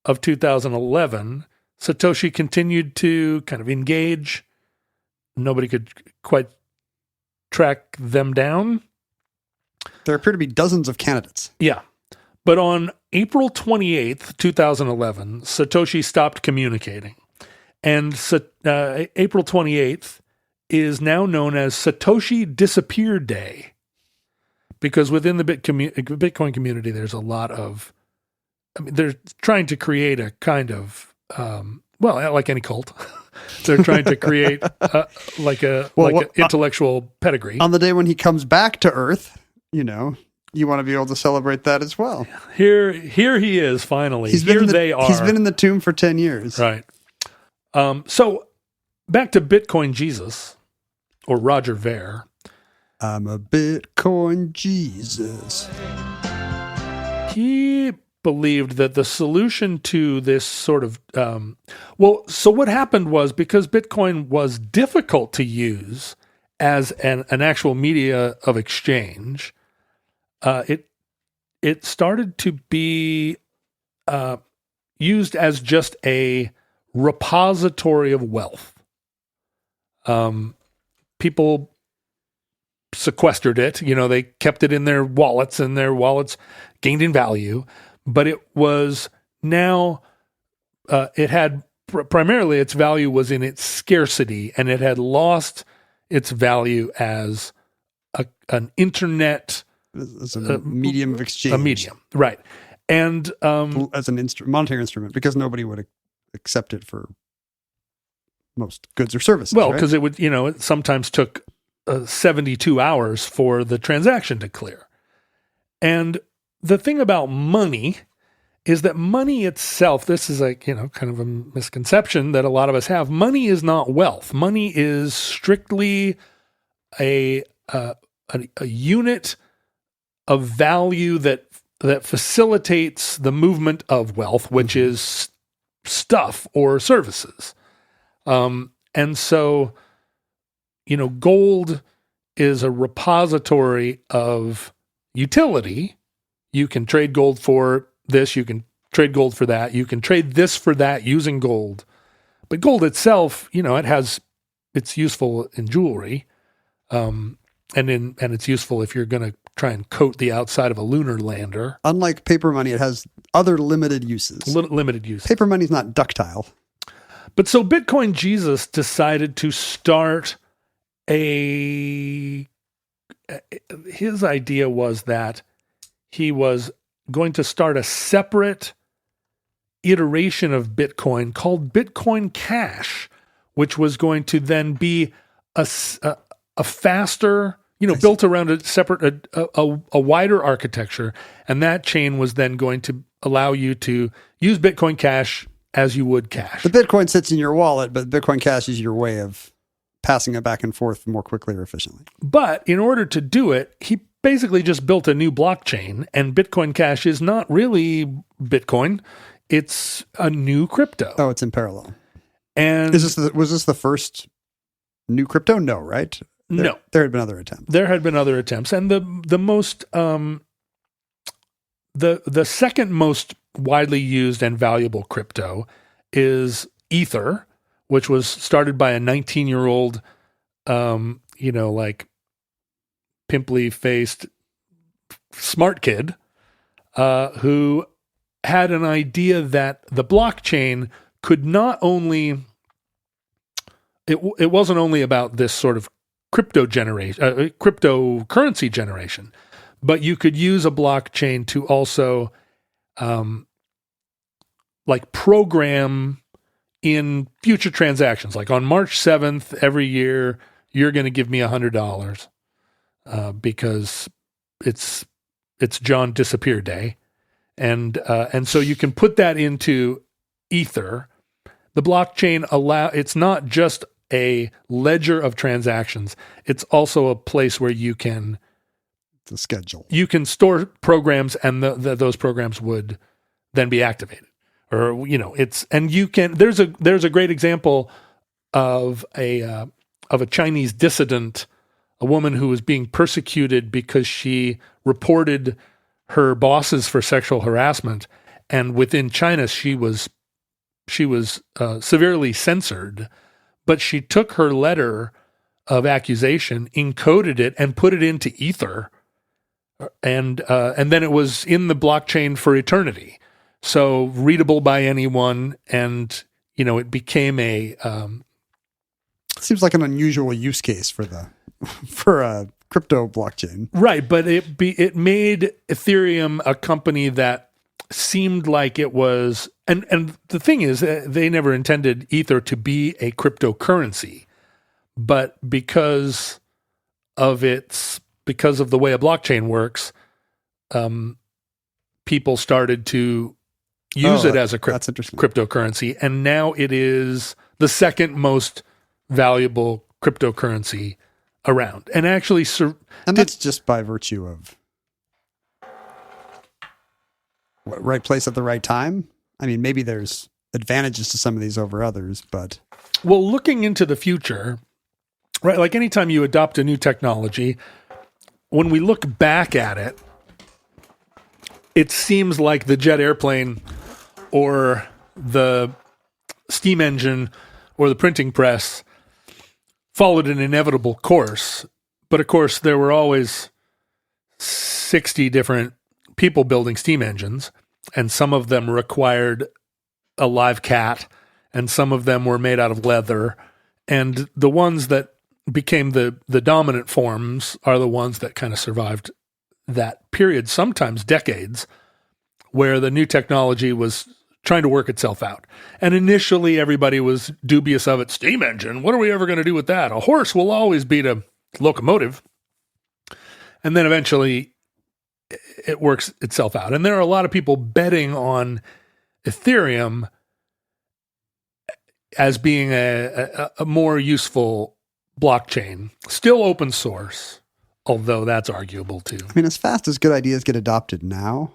of 2011, Satoshi continued to kind of engage. Nobody could quite track them down. There appear to be dozens of candidates. Yeah. But on April 28th, 2011, Satoshi stopped communicating. And April 28th is now known as Satoshi Disappear Day. Because within the Bitcoin community, there's a lot of, they're trying to create a kind of, like any cult, they're trying to create an intellectual pedigree. On the day when he comes back to Earth, you want to be able to celebrate that as well. Here he is finally. They are. He's been in the tomb for 10 years. Right. So back to Bitcoin Jesus, or Roger Ver. I'm a Bitcoin Jesus. He believed that the solution to this sort of, so what happened was, because Bitcoin was difficult to use as an actual media of exchange, it started to be used as just a repository of wealth. People sequestered it, they kept it in their wallets, and their wallets gained in value, but it was now, it had primarily its value was in its scarcity, and it had lost its value as an internet, as a medium of exchange. A medium, right. And as an monetary instrument, because nobody would accept it for most goods or services. Well, because it would, it sometimes took 72 hours for the transaction to clear. And the thing about money is that money itself, this is kind of a misconception that a lot of us have. Money is not wealth. Money is strictly a unit of value that facilitates the movement of wealth, which is stuff or services. And so, gold is a repository of utility. You can trade gold for this, you can trade gold for that, you can trade this for that using gold. But gold itself, it's useful in jewelry. And it's useful if you're going to try and coat the outside of a lunar lander. Unlike paper money, it has other limited uses. Limited uses. Paper money's not ductile. But so Bitcoin Jesus decided to start his idea was that he was going to start a separate iteration of Bitcoin called Bitcoin Cash, which was going to then be a faster, built around a separate, a wider architecture. And that chain was then going to allow you to use Bitcoin Cash as you would cash. The Bitcoin sits in your wallet, but Bitcoin Cash is your way of passing it back and forth more quickly or efficiently. But in order to do it, he basically just built a new blockchain, and Bitcoin Cash is not really Bitcoin. It's a new crypto. Oh, it's in parallel. And was this the first new crypto? No, right? No. There had been other attempts. There had been other attempts. And the most, the second most widely used and valuable crypto is Ether, which was started by a 19-year-old, pimply faced smart kid, who had an idea that the blockchain could not only, it wasn't only about this sort of cryptocurrency generation, but you could use a blockchain to also program in future transactions. Like on March 7th every year, you're going to give me $100 because it's John Disappear Day. And so you can put that into Ether. The blockchain it's not just a ledger of transactions. It's also a place where you can the schedule. You can store programs, and those programs would then be activated. Or there's a great example of a Chinese dissident, a woman who was being persecuted because she reported her bosses for sexual harassment, and within China, she was severely censored. But she took her letter of accusation, encoded it, and put it into Ether, and then it was in the blockchain for eternity, so readable by anyone, and it became a. Seems like an unusual use case for a crypto blockchain, right? But it made Ethereum a company that seemed like it was, and the thing is, they never intended Ether to be a cryptocurrency, but because of the way a blockchain works, people started to use it as a that's interesting. cryptocurrency, and now it is the second most valuable cryptocurrency around, and actually, and that's just by virtue of right place at the right time. I mean, maybe there's advantages to some of these over others, but looking into the future, right? Like anytime you adopt a new technology, when we look back at it, it seems like the jet airplane or the steam engine or the printing press followed an inevitable course. But of course, there were always 60 different people building steam engines, and some of them required a live cat, and some of them were made out of leather. And the ones that became the dominant forms are the ones that kind of survived that period, sometimes decades, where the new technology was trying to work itself out. And initially, everybody was dubious of it. Steam engine, what are we ever going to do with that? A horse will always beat a locomotive. And then eventually, it works itself out. And there are a lot of people betting on Ethereum as being a more useful blockchain. Still open source, although that's arguable too. I mean, as fast as good ideas get adopted now,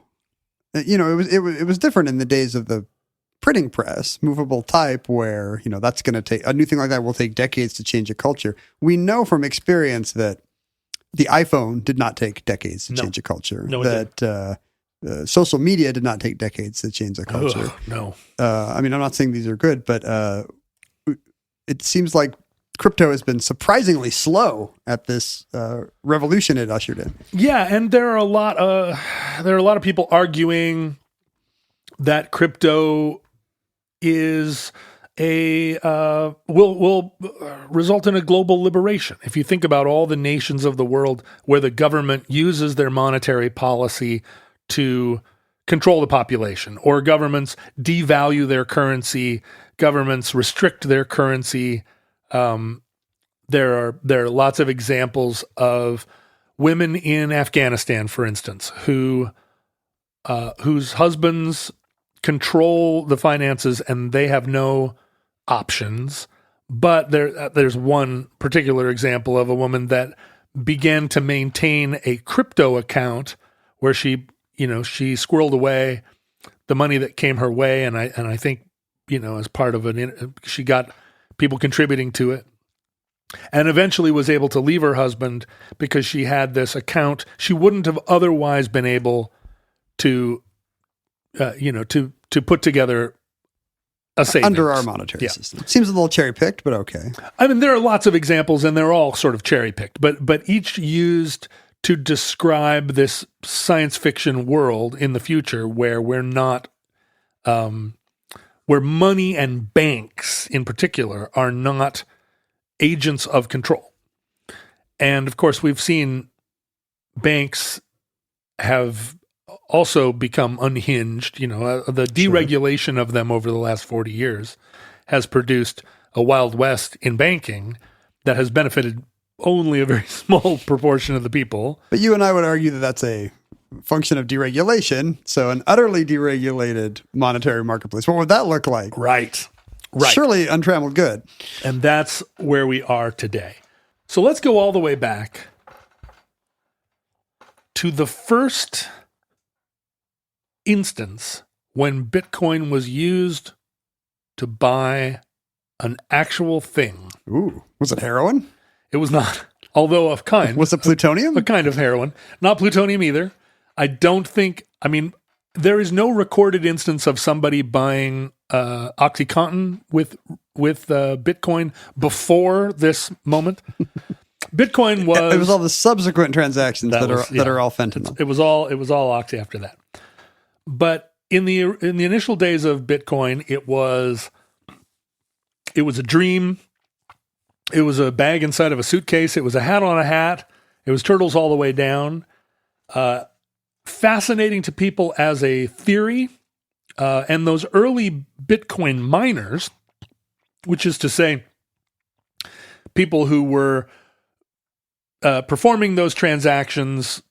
it was different in the days of the printing press, movable type, where, that's going to take a new thing like that will take decades to change a culture. We know from experience that the iPhone did not take decades to change a culture. No, that social media did not take decades to change a culture. No. I mean, I'm not saying these are good, but it seems like crypto has been surprisingly slow at this revolution it ushered in. Yeah, and there are a lot of people arguing that crypto is will result in a global liberation. If you think about all the nations of the world where the government uses their monetary policy to control the population, or governments devalue their currency, governments restrict their currency. There are lots of examples of women in Afghanistan, for instance, whose husbands control the finances and they have no options. But there's one particular example of a woman that began to maintain a crypto account where she squirreled away the money that came her way, and I think as part of she got people contributing to it, and eventually was able to leave her husband because she had this account. She wouldn't have otherwise been able to put together a savings under our monetary system. Seems a little cherry picked, but okay. I mean, there are lots of examples, and they're all sort of cherry picked, but each used to describe this science fiction world in the future where we're not, where money and banks in particular are not agents of control. And of course, we've seen banks have also become unhinged. The deregulation of them over the last 40 years has produced a Wild West in banking that has benefited only a very small proportion of the people. But you and I would argue that that's a function of deregulation. So an utterly deregulated monetary marketplace, what would that look like? Right. Surely untrammeled good. And that's where we are today. So let's go all the way back to the first instance when Bitcoin was used to buy an actual thing. Ooh, was it heroin? It was not, although of kind. Was it plutonium? A kind of heroin. Not plutonium either. I don't think, there is no recorded instance of somebody buying OxyContin with Bitcoin before this moment. Bitcoin was It was all the subsequent transactions that are all fentanyl. It was all Oxy after that. But in the initial days of Bitcoin, it was a dream. It was a bag inside of a suitcase. It was a hat on a hat. It was turtles all the way down. Fascinating to people as a theory. And those early Bitcoin miners, which is to say, people who were performing those transactions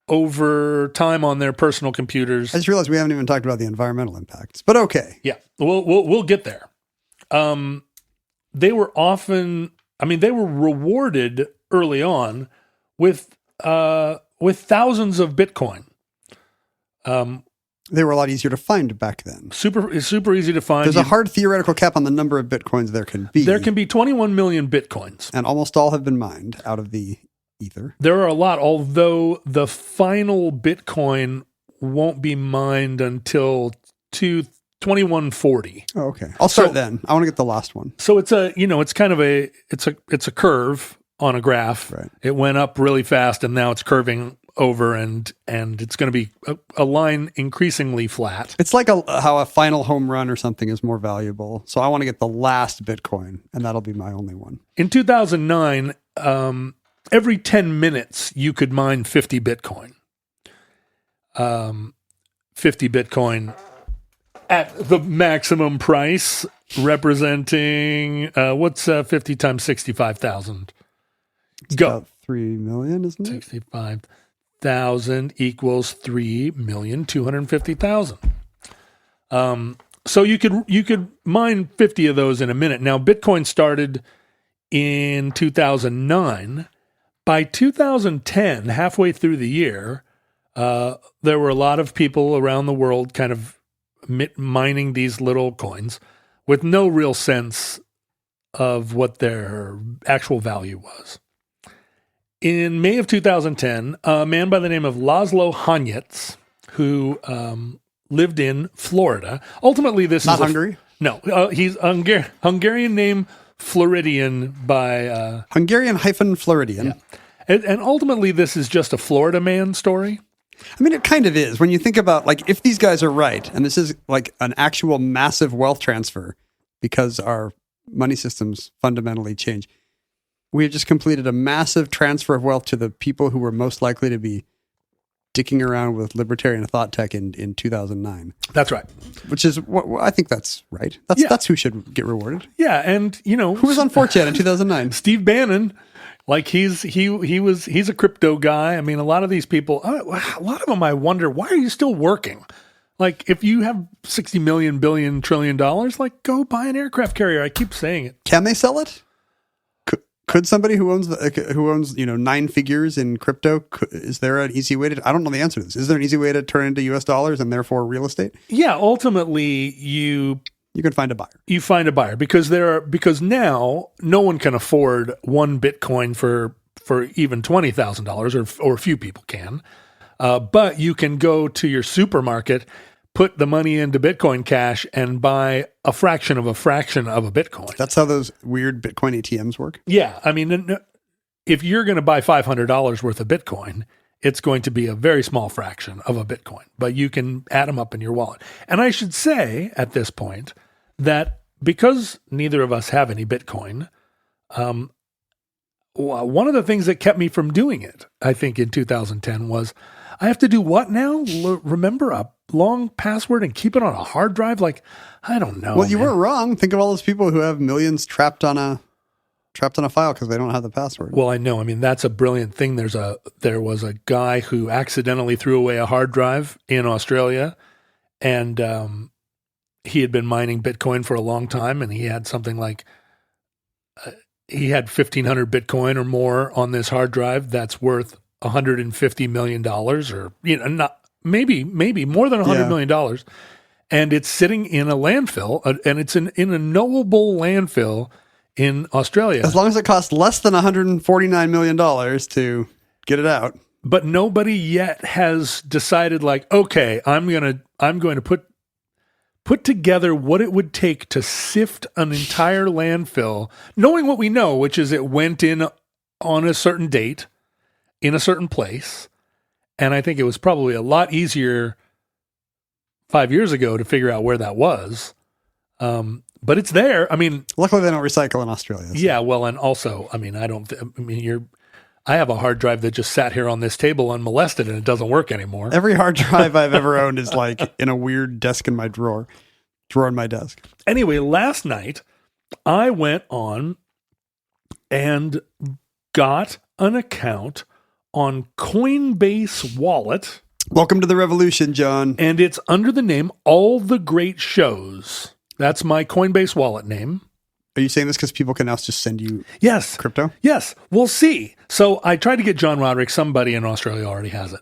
over time on their personal computers. I just realized we haven't even talked about the environmental impacts, but okay. Yeah, we'll get there. They were rewarded early on with thousands of Bitcoin. They were a lot easier to find back then. Super easy to find. There's a hard theoretical cap on the number of Bitcoins there can be. There can be 21 million Bitcoins. And almost all have been mined out of the ether. There are a lot, although the final Bitcoin won't be mined until 2140. Oh, okay. I'll start then. I want to get the last one. So it's a curve on a graph. Right. It went up really fast and now it's curving over and it's going to be a line increasingly flat. It's like how a final home run or something is more valuable. So I want to get the last Bitcoin, and that'll be my only one. In 2009, every 10 minutes you could mine 50 Bitcoin. 50 Bitcoin at the maximum price, representing what's 50 times 65,000? Go. About 3 million, isn't it? 65,000 equals 3,250,000. So you could mine 50 of those in a minute. Now, Bitcoin started in 2009. By 2010, halfway through the year, there were a lot of people around the world kind of mining these little coins with no real sense of what their actual value was. In May of 2010, a man by the name of Laszlo Hanyecz, who lived in Florida. Ultimately, this Not is Hungary? No, he's Hungarian name Floridian by Hungarian-Floridian. Yeah. And ultimately, this is just a Florida man story. I mean, it kind of is. When you think about, like, if these guys are right, and this is like an actual massive wealth transfer because our money systems fundamentally change, we have just completed a massive transfer of wealth to the people who were most likely to be dicking around with libertarian thought tech in 2009. That's right. Which is what I think that's right. That's who should get rewarded. Yeah, and who was on 4chan in 2009? Steve Bannon. Like he's a crypto guy. I mean, a lot of these people, a lot of them, I wonder, why are you still working? Like, if you have $60 million, billion, $1 trillion, like, go buy an aircraft carrier. I keep saying it. Can they sell it? Could somebody who owns 9 figures in crypto, is there an easy way to? I don't know the answer to this. Is there an easy way to turn into U.S. dollars and therefore real estate? Yeah, ultimately you can find a buyer. You find a buyer because now no one can afford one Bitcoin for even $20,000, or few people can. But you can go to your supermarket, put the money into Bitcoin Cash, and buy a fraction of a Bitcoin. That's how those weird Bitcoin ATMs work? Yeah. I mean, if you're going to buy $500 worth of Bitcoin, it's going to be a very small fraction of a Bitcoin, but you can add them up in your wallet. And I should say at this point that because neither of us have any Bitcoin, one of the things that kept me from doing it, I think in 2010, was I have to do what now? Remember a long password and keep it on a hard drive? Like, I don't know. Well, you weren't wrong. Think of all those people who have millions trapped on a file because they don't have the password. Well, I know. I mean, that's a brilliant thing. There was a guy who accidentally threw away a hard drive in Australia, and he had been mining Bitcoin for a long time, and he had something like he had 1,500 Bitcoin or more on this hard drive that's worth $150 million, or not maybe more than $100 million, and it's sitting in a landfill, and it's in a knowable landfill in Australia. As long as it costs less than $149 million to get it out. but nobody yet has decided like, okay, I'm going to put together what it would take to sift an entire landfill, knowing what we know, which is it went in on a certain date in a certain place. And I think it was probably a lot easier 5 years ago to figure out where that was. But it's there. I mean, luckily they don't recycle in Australia. So. Yeah. Well, and also, I mean, I have a hard drive that just sat here on this table unmolested and it doesn't work anymore. Every hard drive I've ever owned is like in a weird desk in my drawer in my desk. Anyway, last night I went on and got an account on Coinbase Wallet. Welcome to the revolution, John. And it's under the name All the Great Shows. That's my Coinbase Wallet name. Are you saying this because people can now just send you crypto? Yes. We'll see. So I tried to get John Roderick. Somebody in Australia already has it.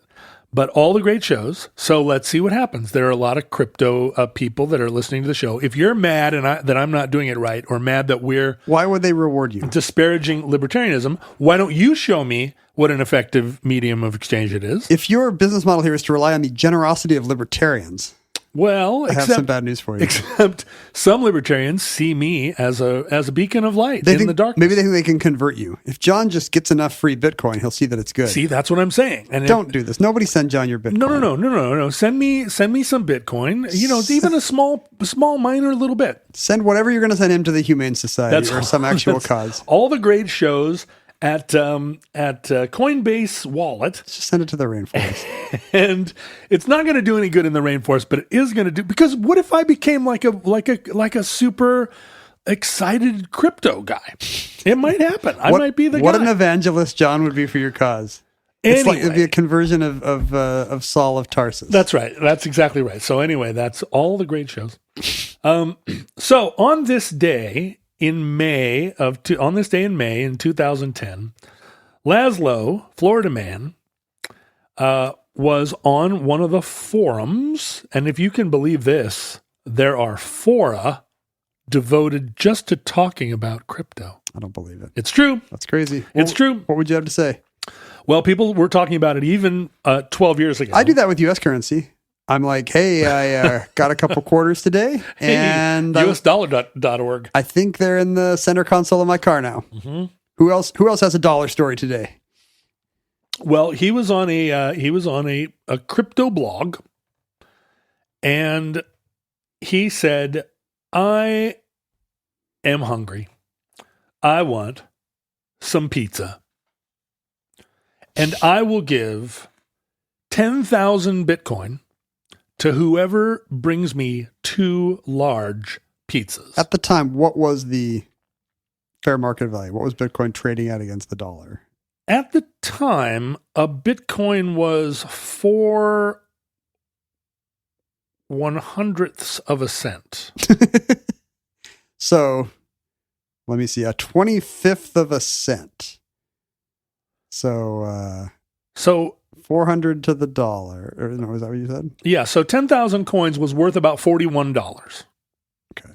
But All the Great Shows. So let's see what happens. There are a lot of crypto people that are listening to the show. If you're mad that I'm not doing it right, or mad that we're... Why would they reward you? Disparaging libertarianism, why don't you show me what an effective medium of exchange it is? If your business model here is to rely on the generosity of libertarians... Well, I have some bad news for you. Except some libertarians see me as a beacon of light in the darkness. Maybe they think they can convert you. If John just gets enough free Bitcoin, he'll see that it's good. See, that's what I'm saying. And don't do this. Nobody send John your Bitcoin. No. Send me some Bitcoin. You know, even a small minor little bit. Send whatever you're going to send him to the Humane Society or some actual cause. All the Great Shows at Coinbase Wallet. Just send it to the rainforest. And it's not going to do any good in the rainforest, but it is going to do, because what if I became like a super excited crypto guy? It might happen. I might be the guy. What an evangelist John would be for your cause. Anyway, it's like it'd be a conversion of Saul of Tarsus. That's right. That's exactly right. So anyway, that's All the Great Shows. So on this day in May in 2010, Laszlo, Florida man, was on one of the forums, and if you can believe this, there are fora devoted just to talking about crypto. I don't believe it. It's true. That's crazy. It's true. What would you have to say? Well, people were talking about it even 12 years ago. I do that with U.S. currency. I'm like, hey, I got a couple quarters today, and USDollar.org. I think they're in the center console of my car now. Mm-hmm. Who else has a dollar story today? Well, he was on a crypto blog, and he said, I am hungry. I want some pizza. And I will give 10,000 Bitcoin to whoever brings me 2 large pizzas. At the time, what was the fair market value? What was Bitcoin trading at against the dollar? At the time, a Bitcoin was 4 1/100ths of a cent. So, let me see, a 25th of a cent. So 400 to the dollar. Or, no, is that what you said? Yeah, so 10,000 coins was worth about $41. Okay.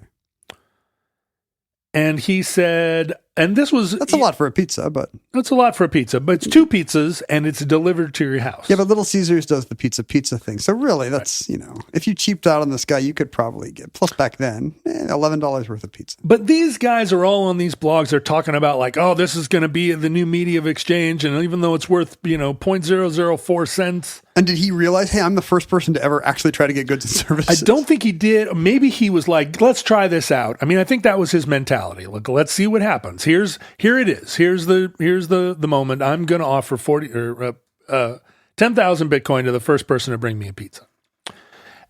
And he said, and this was... That's a lot for a pizza, but... That's a lot for a pizza, but it's 2 pizzas and it's delivered to your house. Yeah, but Little Caesars does the pizza thing. So really, that's, if you cheaped out on this guy, you could probably get, plus back then, $11 worth of pizza. But these guys are all on these blogs. They're talking about like, oh, this is going to be the new media of exchange. And even though it's worth, 0.004 cents. And did he realize, hey, I'm the first person to ever actually try to get goods and services? I don't think he did. Maybe he was like, let's try this out. I mean, I think that was his mentality. Look, let's see what happens. Here it is. Here's the moment. I'm going to offer 10,000 Bitcoin to the first person to bring me a pizza.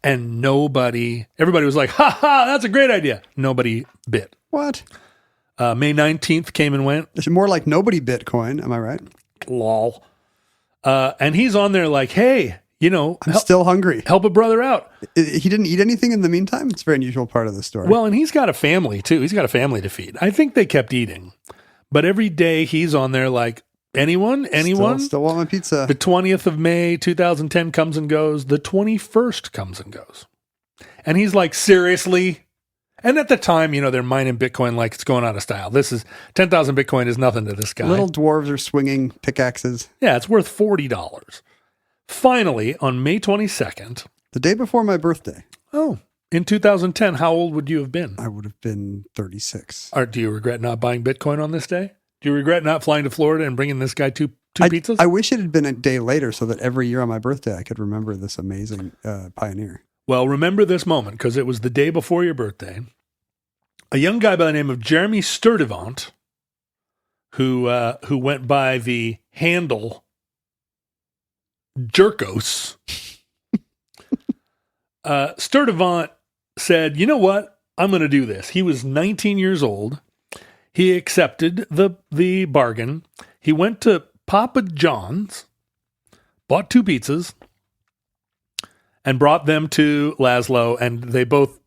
And everybody was like, ha ha, that's a great idea. Nobody bit. What? May 19th came and went. It's more like nobody Bitcoin. Am I right? Lol. And he's on there like, hey, I'm still hungry. Help a brother out. He didn't eat anything in the meantime? It's a very unusual part of the story. Well, and he's got a family too. He's got a family to feed. I think they kept eating. But every day he's on there like, anyone? Still want my pizza. The 20th of May, 2010 comes and goes. The 21st comes and goes. And he's like, seriously? And at the time, they're mining Bitcoin like it's going out of style. This is 10,000 Bitcoin is nothing to this guy. Little dwarves are swinging pickaxes. Yeah, it's worth $40. Finally, on May 22nd. The day before my birthday. Oh, in 2010, how old would you have been? I would have been 36. Or do you regret not buying Bitcoin on this day? Do you regret not flying to Florida and bringing this guy two pizzas? I wish it had been a day later so that every year on my birthday I could remember this amazing pioneer. Well, remember this moment because it was the day before your birthday. A young guy by the name of Jeremy Sturdivant, who went by the handle Jerkos, Sturdivant said, "You know what? I'm going to do this." He was 19 years old. He accepted the bargain. He went to Papa John's, bought 2 pizzas, and brought them to Laszlo, and they both,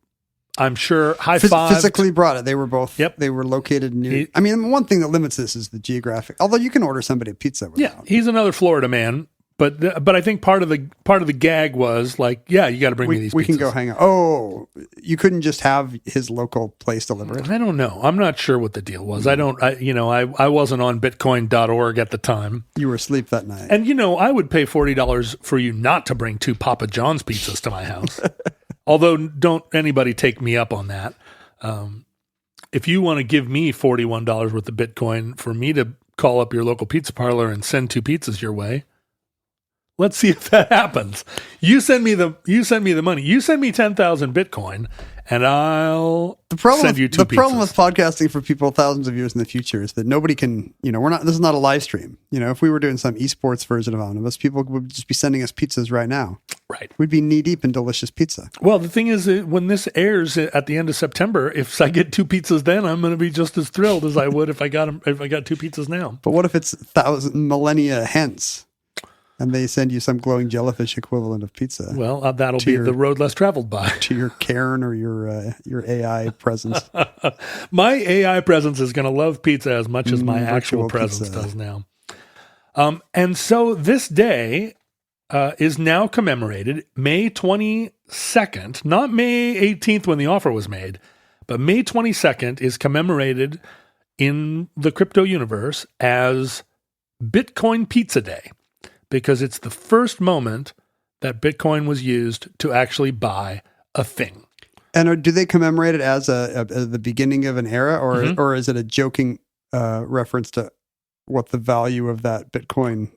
I'm sure, high-fived. Physically brought it. They were both, Yep. They were located near. I mean, one thing that limits this is the geographic, although you can order somebody a pizza without. Yeah, he's another Florida man, but I think part of the gag was like, yeah, you got to bring me these pizzas. We can go hang out. Oh, you couldn't just have his local place deliver it? I don't know. I'm not sure what the deal was. I wasn't on bitcoin.org at the time. You were asleep that night. And, I would pay $40 for you not to bring 2 Papa John's pizzas to my house. Although, don't anybody take me up on that. If you want to give me $41 worth of Bitcoin for me to call up your local pizza parlor and send 2 pizzas your way, let's see if that happens. You send me the money. You send me 10,000 Bitcoin, and I'll send you 2 pizzas. The problem with podcasting for people thousands of years in the future is that nobody can, this is not a live stream. If we were doing some esports version of Omnibus, people would just be sending us pizzas right now. Right. We'd be knee deep in delicious pizza. Well, the thing is, when this airs at the end of September, if I get 2 pizzas then, I'm going to be just as thrilled as I would if I got 2 pizzas now. But what if it's millennia hence? And they send you some glowing jellyfish equivalent of pizza. Well, that'll be the road less traveled by. To your Karen or your AI presence. My AI presence is going to love pizza as much as my actual presence does now. And so this day is now commemorated May 22nd, not May 18th when the offer was made, but May 22nd is commemorated in the crypto universe as Bitcoin Pizza Day. Because it's the first moment that Bitcoin was used to actually buy a thing. And do they commemorate it as the beginning of an era, or is it a joking reference to what the value of that Bitcoin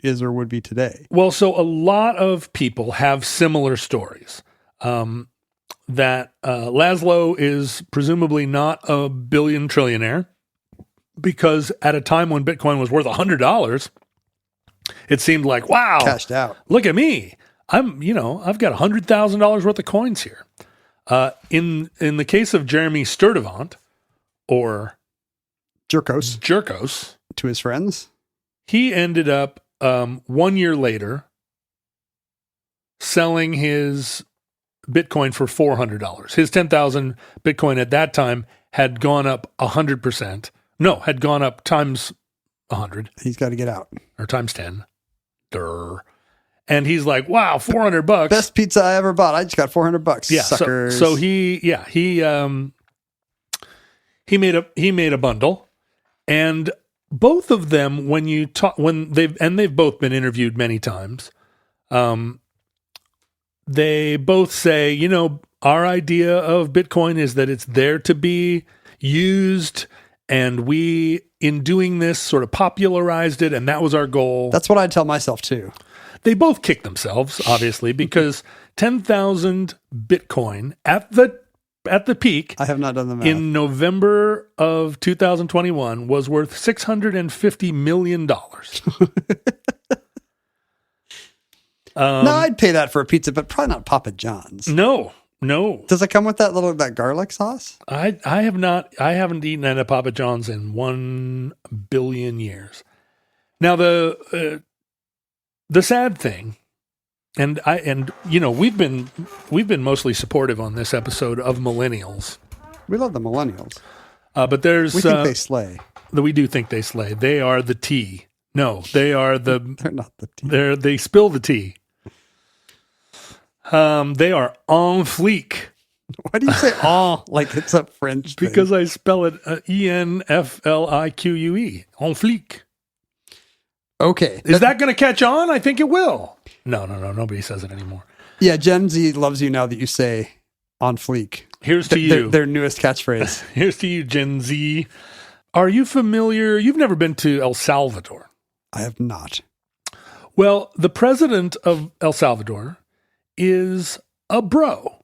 is or would be today? Well, so a lot of people have similar stories. That Laszlo is presumably not a billion trillionaire because at a time when Bitcoin was worth $100, it seemed like, wow, cashed out. Look at me. I've got $100,000 worth of coins here. In the case of Jeremy Sturdivant, or Jerkos, to his friends, he ended up 1 year later selling his Bitcoin for $400. His 10,000 Bitcoin at that time had gone up 100%. No, had gone up times 100. He's got to get out. Or times 10. Durr. And he's like, wow, $400. Best pizza I ever bought. I just got $400. Yeah. Suckers. So he made a bundle, and both of them, they've both been interviewed many times. They both say, our idea of Bitcoin is that it's there to be used, and we, in doing this, sort of popularized it, and that was our goal. That's what I tell myself too. They both kick themselves, obviously, because 10,000 Bitcoin at the peak. I have not done the math. In November of 2021 was worth $650 million. No, I'd pay that for a pizza, but probably not Papa John's. No. Does it come with that garlic sauce? I haven't eaten at a Papa John's in 1 billion years. Now the sad thing, and we've been mostly supportive on this episode of millennials. We love the millennials. But we think they slay. We do think they slay. They are the tea. No, they are the. They're not the tea. They spill the tea. They are on fleek. Why do you say "oh" like it's a French thing? Because I spell it Enflique. En fleek. Okay. Is that going to catch on? I think it will. No. Nobody says it anymore. Yeah, Gen Z loves you now that you say "on fleek." Here's to you. Their newest catchphrase. Here's to you, Gen Z. Are you familiar? You've never been to El Salvador. I have not. Well, the president of El Salvador is a bro.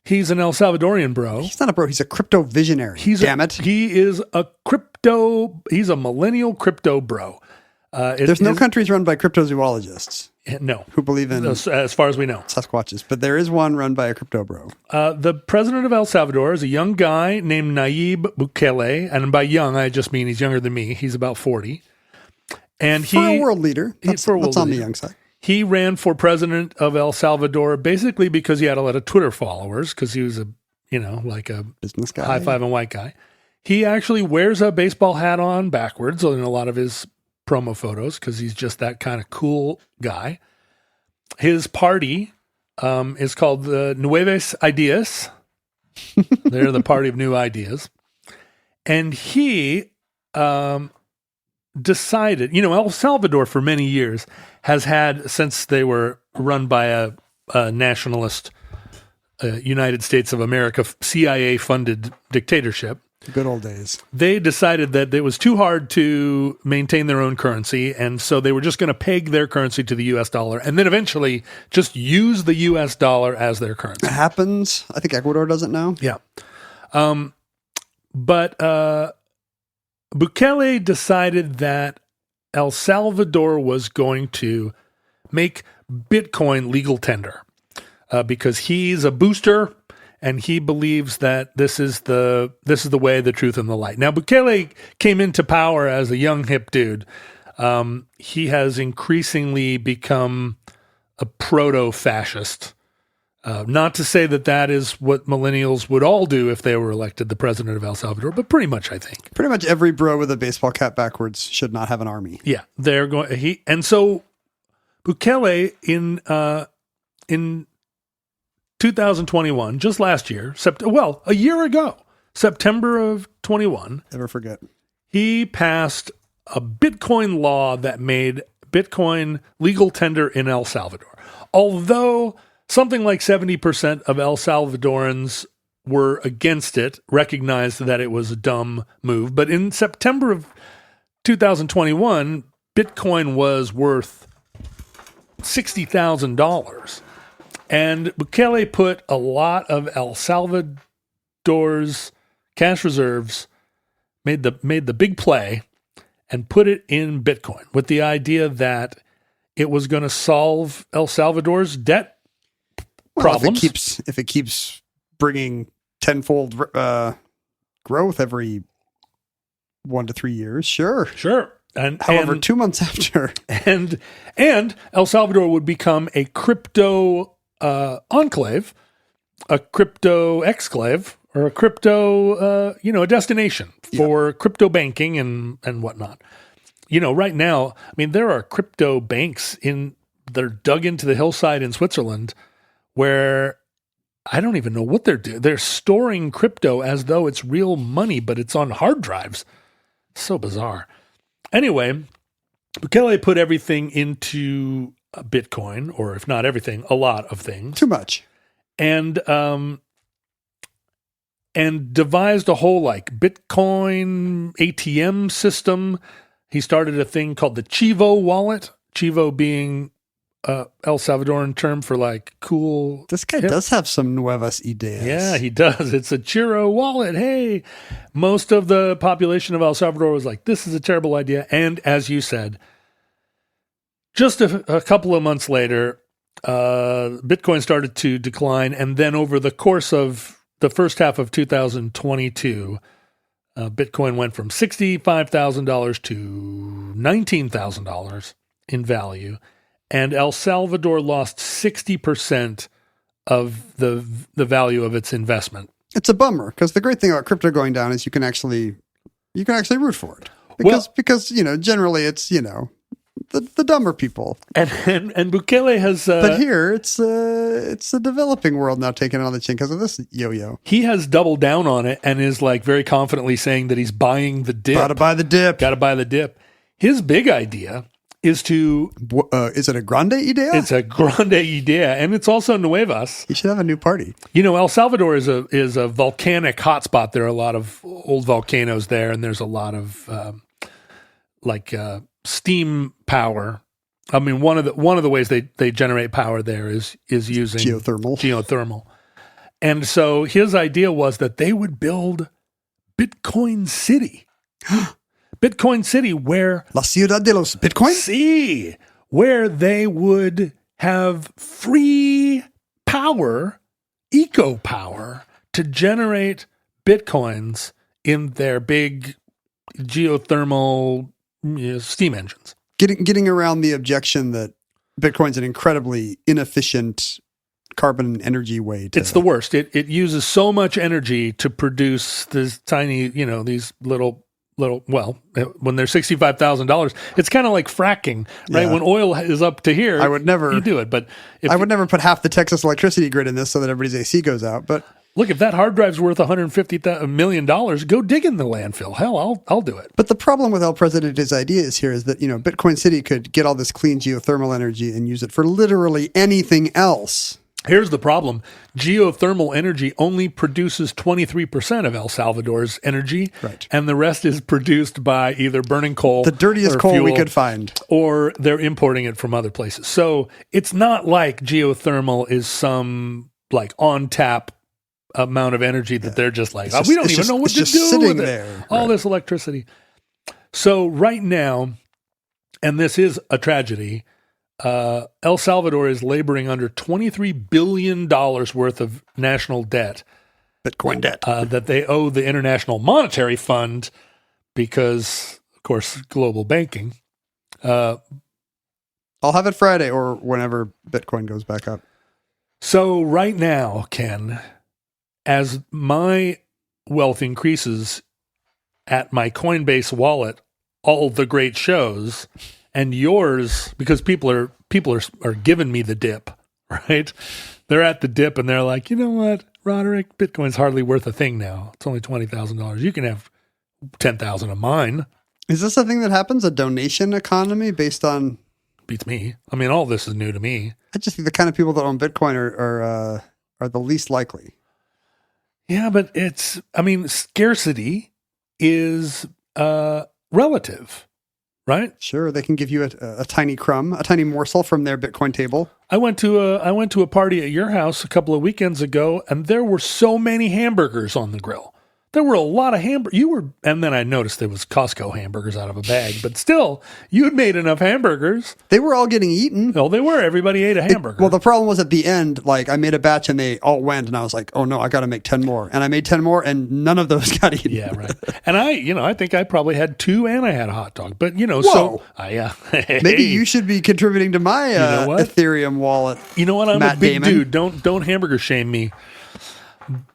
He's an El Salvadorian bro. He's not a bro. He's a crypto visionary. Damn it. He is he's a millennial crypto bro. There's no countries run by cryptozoologists. No. Who believe in, as far as we know, Sasquatches. But there is one run by a crypto bro. The president of El Salvador is a young guy named Nayib Bukele. And by young, I just mean he's younger than me. He's about 40. And for a world leader. That's on the young side. He ran for president of El Salvador basically because he had a lot of Twitter followers, because he was like a business guy, high-fiving white guy. He actually wears a baseball hat on backwards in a lot of his promo photos because he's just that kind of cool guy. His party is called the Nuevas Ideas. They're the party of new ideas. And he decided, El Salvador for many years has had, since they were run by a nationalist United States of America CIA-funded dictatorship. Good old days. They decided that it was too hard to maintain their own currency, and so they were just going to peg their currency to the U.S. dollar, and then eventually just use the U.S. dollar as their currency. It happens. I think Ecuador does it now. Yeah. But Bukele decided that El Salvador was going to make Bitcoin legal tender because he's a booster and he believes that this is the way, the truth, and the light. Now, Bukele came into power as a young hip dude. He has increasingly become a proto-fascist. Not to say that is what millennials would all do if they were elected the president of El Salvador, but pretty much, I think. Pretty much every bro with a baseball cap backwards should not have an army. Yeah, they're going. And so Bukele in 2021, just last year, a year ago, September of 21. Never forget. He passed a Bitcoin law that made Bitcoin legal tender in El Salvador. Although something like 70% of El Salvadorans were against it, recognized that it was a dumb move. But in September of 2021, Bitcoin was worth $60,000. And Bukele put a lot of El Salvador's cash reserves, made the big play, and put it in Bitcoin with the idea that it was going to solve El Salvador's debt problems. If it keeps bringing tenfold growth every 1 to 3 years, sure. However, 2 months after, and El Salvador would become a crypto enclave, a crypto exclave, or a crypto a destination for crypto banking and whatnot. Right now, there are crypto banks that are dug into the hillside in Switzerland where I don't even know what they're doing. They're storing crypto as though it's real money, but it's on hard drives. So bizarre. Anyway, Bukele put everything into Bitcoin, or if not everything, a lot of things. Too much. And devised a whole Bitcoin ATM system. He started a thing called the Chivo wallet. Chivo being El Salvadoran term for cool. This guy does have some nuevas ideas. Yeah, he does. It's a Chiro wallet. Hey, most of the population of El Salvador was like, this is a terrible idea. And as you said, just a couple of months later, Bitcoin started to decline. And then over the course of the first half of 2022, Bitcoin went from $65,000 to $19,000 in value. And El Salvador lost 60% of the value of its investment. It's a bummer because the great thing about crypto going down is you can actually root for it because generally it's the dumber people. And Bukele has... But here, it's the developing world now taking it on the chin because of this yo-yo. He has doubled down on it and is like very confidently saying that he's buying the dip. Gotta buy the dip. Gotta buy the dip. His big idea is to... is it a grande idea? It's a grande idea, and it's also nuevas. He should have a new party. You know, El Salvador is a volcanic hotspot. There are a lot of old volcanoes there, and there's a lot of steam power. I mean, one of the ways they generate power there is using geothermal. And so his idea was that they would build Bitcoin City. Bitcoin City, where La Ciudad de los Bitcoin? Sí, where they would have free power, eco power, to generate Bitcoins in their big geothermal steam engines. Getting around the objection that Bitcoin's an incredibly inefficient carbon and energy way to... It's the worst. It uses so much energy to produce this tiny, these little, when they're $65,000, it's kind of like fracking, right? Yeah. When oil is up to here, you do it. But I would never put half the Texas electricity grid in this so that everybody's AC goes out. But look, if that hard drive's worth $150 million, go dig in the landfill. Hell, I'll do it. But the problem with El Presidente's ideas here is that, Bitcoin City could get all this clean geothermal energy and use it for literally anything else. Here's the problem. Geothermal energy only produces 23% of El Salvador's energy, right, and the rest is produced by either burning coal, the dirtiest coal we could find, or they're importing it from other places. So it's not like geothermal is some like on tap amount of energy that they're just like, we don't even know what to do with it. All this electricity. So right now, and this is a tragedy, El Salvador is laboring under $23 billion worth of national debt. Bitcoin debt. That they owe the International Monetary Fund because, of course, global banking. I'll have it Friday or whenever Bitcoin goes back up. So right now, Ken, as my wealth increases at my Coinbase wallet, all the great shows... And yours, because people are giving me the dip, right? They're at the dip and they're like, you know what, Roderick, Bitcoin's hardly worth a thing now. It's only $20,000. You can have 10,000 of mine. Is this a thing that happens? A donation economy based on? Beats me. I mean, all this is new to me. I just think the kind of people that own Bitcoin are the least likely. Yeah, but scarcity is relative. Right? Sure, they can give you a tiny crumb, a tiny morsel from their Bitcoin table. I went to a party at your house a couple of weekends ago, and there were so many hamburgers on the grill. There were a lot of hamburgers. And then I noticed there was Costco hamburgers out of a bag, but still, you had made enough hamburgers. They were all getting eaten. Oh, they were. Everybody ate a hamburger. Well, the problem was at the end, like I made a batch and they all went, and I was like, oh no, I got to make 10 more. And I made 10 more, and none of those got eaten. Yeah, right. And I think I probably had 2 and I had a hot dog. But, Whoa. so maybe you should be contributing to my Ethereum wallet. You know what? I'm Matt a big Damon. dude. Don't hamburger shame me.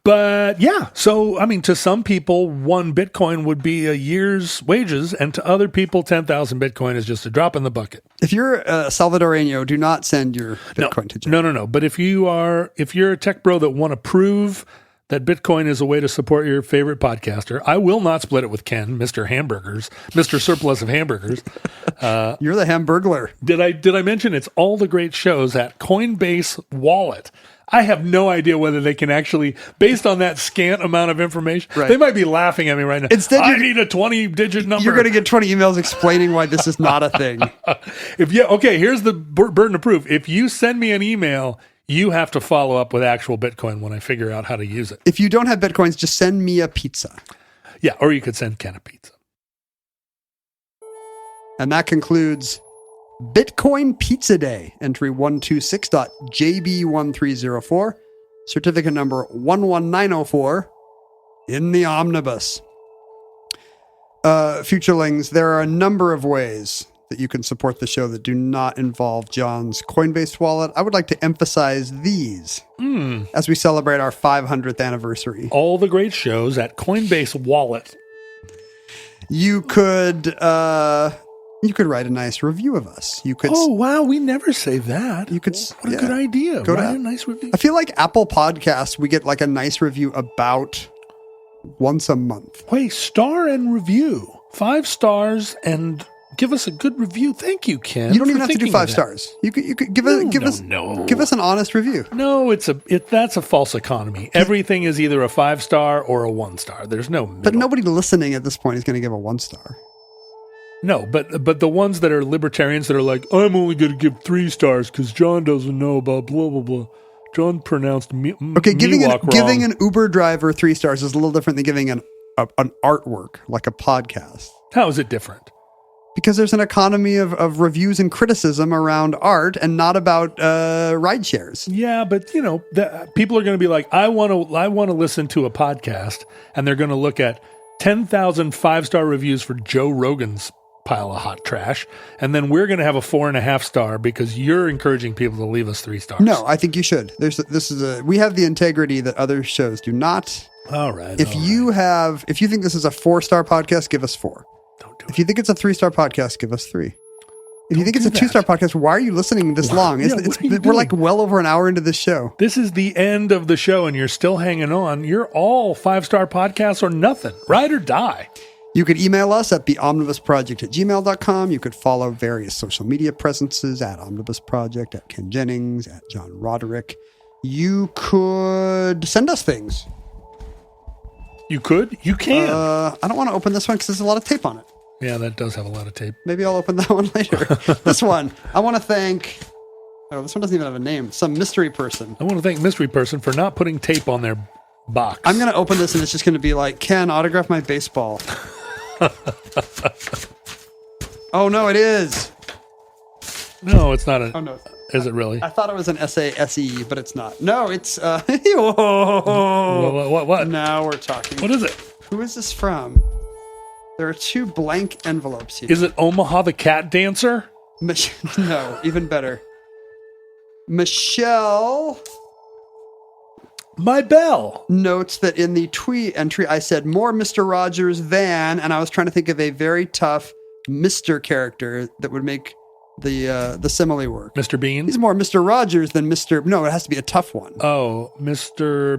But yeah, so I mean, to some people, 1 Bitcoin would be a year's wages, and to other people, 10,000 Bitcoin is just a drop in the bucket. If you're a Salvadoreño, do not send your Bitcoin to Jeff. No. But if you're a tech bro that want to prove that Bitcoin is a way to support your favorite podcaster, I will not split it with Ken, Mr. Hamburgers, Mr. Surplus of Hamburgers. You're the Hamburglar. Did I mention it's all the great shows at Coinbase Wallet? I have no idea whether they can actually, based on that scant amount of information, They might be laughing at me right now. Instead, I need a 20-digit number. You're going to get 20 emails explaining why this is not a thing. Here's the burden of proof. If you send me an email, you have to follow up with actual Bitcoin when I figure out how to use it. If you don't have Bitcoins, just send me a pizza. Yeah, or you could send Ken a pizza. And that concludes Bitcoin Pizza Day, entry 126.JB1304, certificate number 11904 in the omnibus. Futurelings, there are a number of ways that you can support the show that do not involve John's Coinbase wallet. I would like to emphasize these as we celebrate our 500th anniversary. All the great shows at Coinbase Wallet. You could, You could write a nice review of us. You could. Oh, wow. We never say that. You could. What a good idea. Go Write to a nice review. I feel like Apple Podcasts, we get like a nice review about once a month. Wait, star and review. 5 stars and give us a good review. Thank you, Ken. You don't even for have to do thinking 5 of that. stars. You could give us an honest review. No, that's a false economy. Everything is either a 5-star or a 1-star. There's no middle. But nobody listening at this point is going to give a 1-star. No, but the ones that are libertarians that are like, I'm only going to give 3 stars because John doesn't know about blah, blah, blah. John pronounced giving wrong. an Uber driver 3 stars is a little different than giving an artwork, like a podcast. How is it different? Because there's an economy of reviews and criticism around art and not about ride shares. Yeah, but people are going to be like, I want to listen to a podcast, and they're going to look at 10,000 5-star reviews for Joe Rogan's pile of hot trash, and then we're going to have a 4.5 star because you're encouraging people to leave us 3 stars. No, I think you should. We have the integrity that other shows do not. All right. If you think this is a 4-star podcast, give us 4. Don't do If you think it's a 3-star podcast, give us 3. If you think it's a 2-star podcast, why are you listening this long? We're like well over an hour into this show. This is the end of the show and you're still hanging on. You're all 5-star podcasts or nothing. Ride or die. You could email us at theomnibusproject@gmail.com. You could follow various social media presences at Omnibus Project, at Ken Jennings, at John Roderick. You could send us things. You could? You can. I don't want to open this one because there's a lot of tape on it. Yeah, that does have a lot of tape. Maybe I'll open that one later. This one, I want to thank... Oh, this one doesn't even have a name. Some mystery person. I want to thank Mystery Person for not putting tape on their box. I'm going to open this and it's just going to be like, Ken, autograph my baseball. Oh, no, it is. No, it's not. Oh, no. Is it really? I thought it was an SASE, but it's not. No, it's... What? Now we're talking. What is it? Who is this from? There are 2 blank envelopes here. Is it Omaha the Cat Dancer? No, even better. Michelle My bell. notes that in the tweet entry, I said more Mr. Rogers than, and I was trying to think of a very tough Mr. character that would make the simile work. Mr. Bean? He's more Mr. Rogers than Mr. No, it has to be a tough one. Oh, Mr.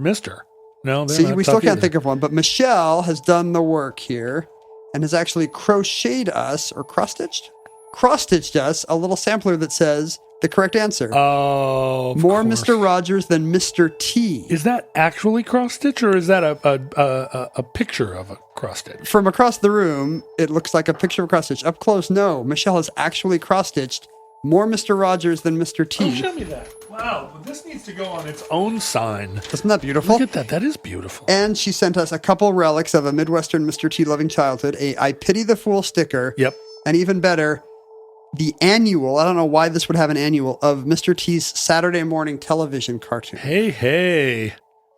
No, they're See, not we tough still can't either. think of one, but Michelle has done the work here and has actually crocheted us or cross-stitched us a little sampler that says the correct answer. Oh, of More course. Mr. Rogers than Mr. T. Is that actually cross stitch or is that a picture of a cross stitch? From across the room, it looks like a picture of a cross-stitch. Up close, no. Michelle has actually cross-stitched more Mr. Rogers than Mr. T. Oh, show me that. Wow, this needs to go on its own sign. Isn't that beautiful? Look at that. That is beautiful. And she sent us a couple relics of a Midwestern Mr. T loving childhood, a I Pity the Fool sticker. Yep. And even better, the annual, I don't know why this would have an annual, of Mr. T's Saturday morning television cartoon. Hey.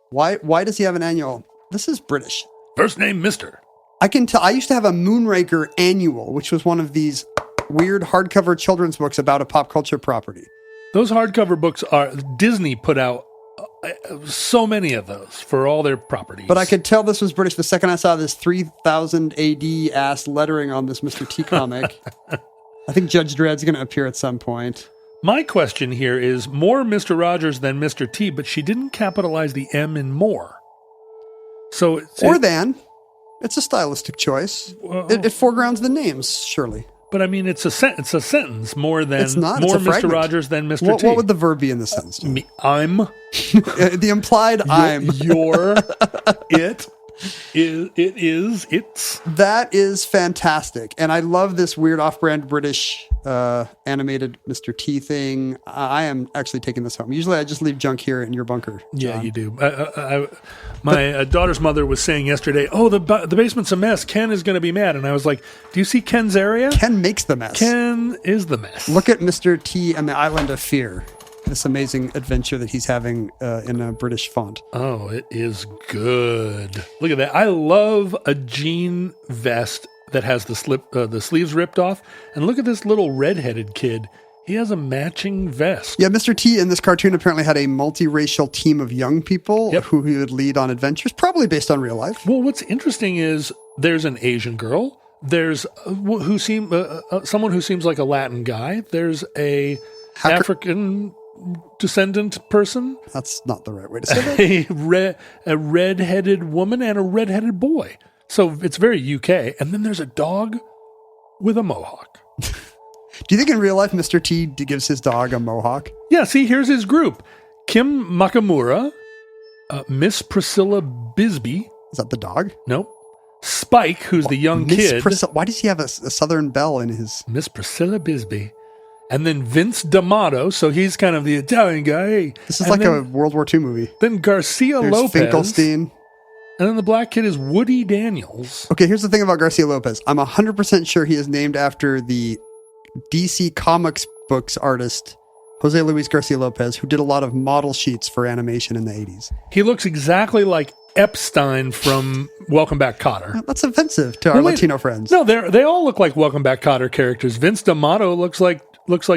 Why does he have an annual? This is British. First name Mr. I can tell. I used to have a Moonraker annual, which was one of these weird hardcover children's books about a pop culture property. Those hardcover books are Disney put out so many of those for all their properties. But I could tell this was British the second I saw this 3000 AD ass lettering on this Mr. T comic. I think Judge Dredd's going to appear at some point. My question here is more Mr. Rogers than Mr. T, but she didn't capitalize the M in more. So it's a stylistic choice. It foregrounds the names, surely. But I mean, it's a sentence more than It's not. more It's a Mr. fragment. Rogers than Mr. T. What would the verb be in this sentence? I'm. The implied I'm. Your. It. It's. That is fantastic. And I love this weird off-brand British animated Mr. T thing. I am actually taking this home. Usually I just leave junk here in your bunker. Yeah, John. you do. My daughter's mother was saying yesterday, oh, the basement's a mess. Ken is going to be mad. And I was like, do you see Ken's area? Ken makes the mess. Ken is the mess. Look at Mr. T on the Island of Fear. This amazing adventure that he's having in a British font. Oh, it is good. Look at that. I love a jean vest that has the sleeves ripped off. And look at this little redheaded kid. He has a matching vest. Yeah, Mr. T in this cartoon apparently had a multiracial team of young people who he would lead on adventures, probably based on real life. Well, what's interesting is there's an Asian girl, There's someone who seems like a Latin guy. There's a African descendant person. That's not the right way to say that. A red-headed woman and a red-headed boy. So it's very UK. And then there's a dog with a mohawk. Do you think in real life Mr. T gives his dog a mohawk? Yeah, see, here's his group. Kim Makamura, Miss Priscilla Bisbee. Is that the dog? Nope. Spike, who's the young kid. Why does he have a Southern belle in his... Miss Priscilla Bisbee. And then Vince D'Amato, so he's kind of the Italian guy. This is like a World War II movie. Then Garcia There's Lopez. Finkelstein. And then the black kid is Woody Daniels. Okay, here's the thing about Garcia Lopez. I'm 100% sure he is named after the DC Comics books artist, Jose Luis Garcia Lopez, who did a lot of model sheets for animation in the 80s. He looks exactly like Epstein from Welcome Back, Kotter. That's offensive to our Latino friends. No, they all look like Welcome Back, Kotter characters. Vince D'Amato looks like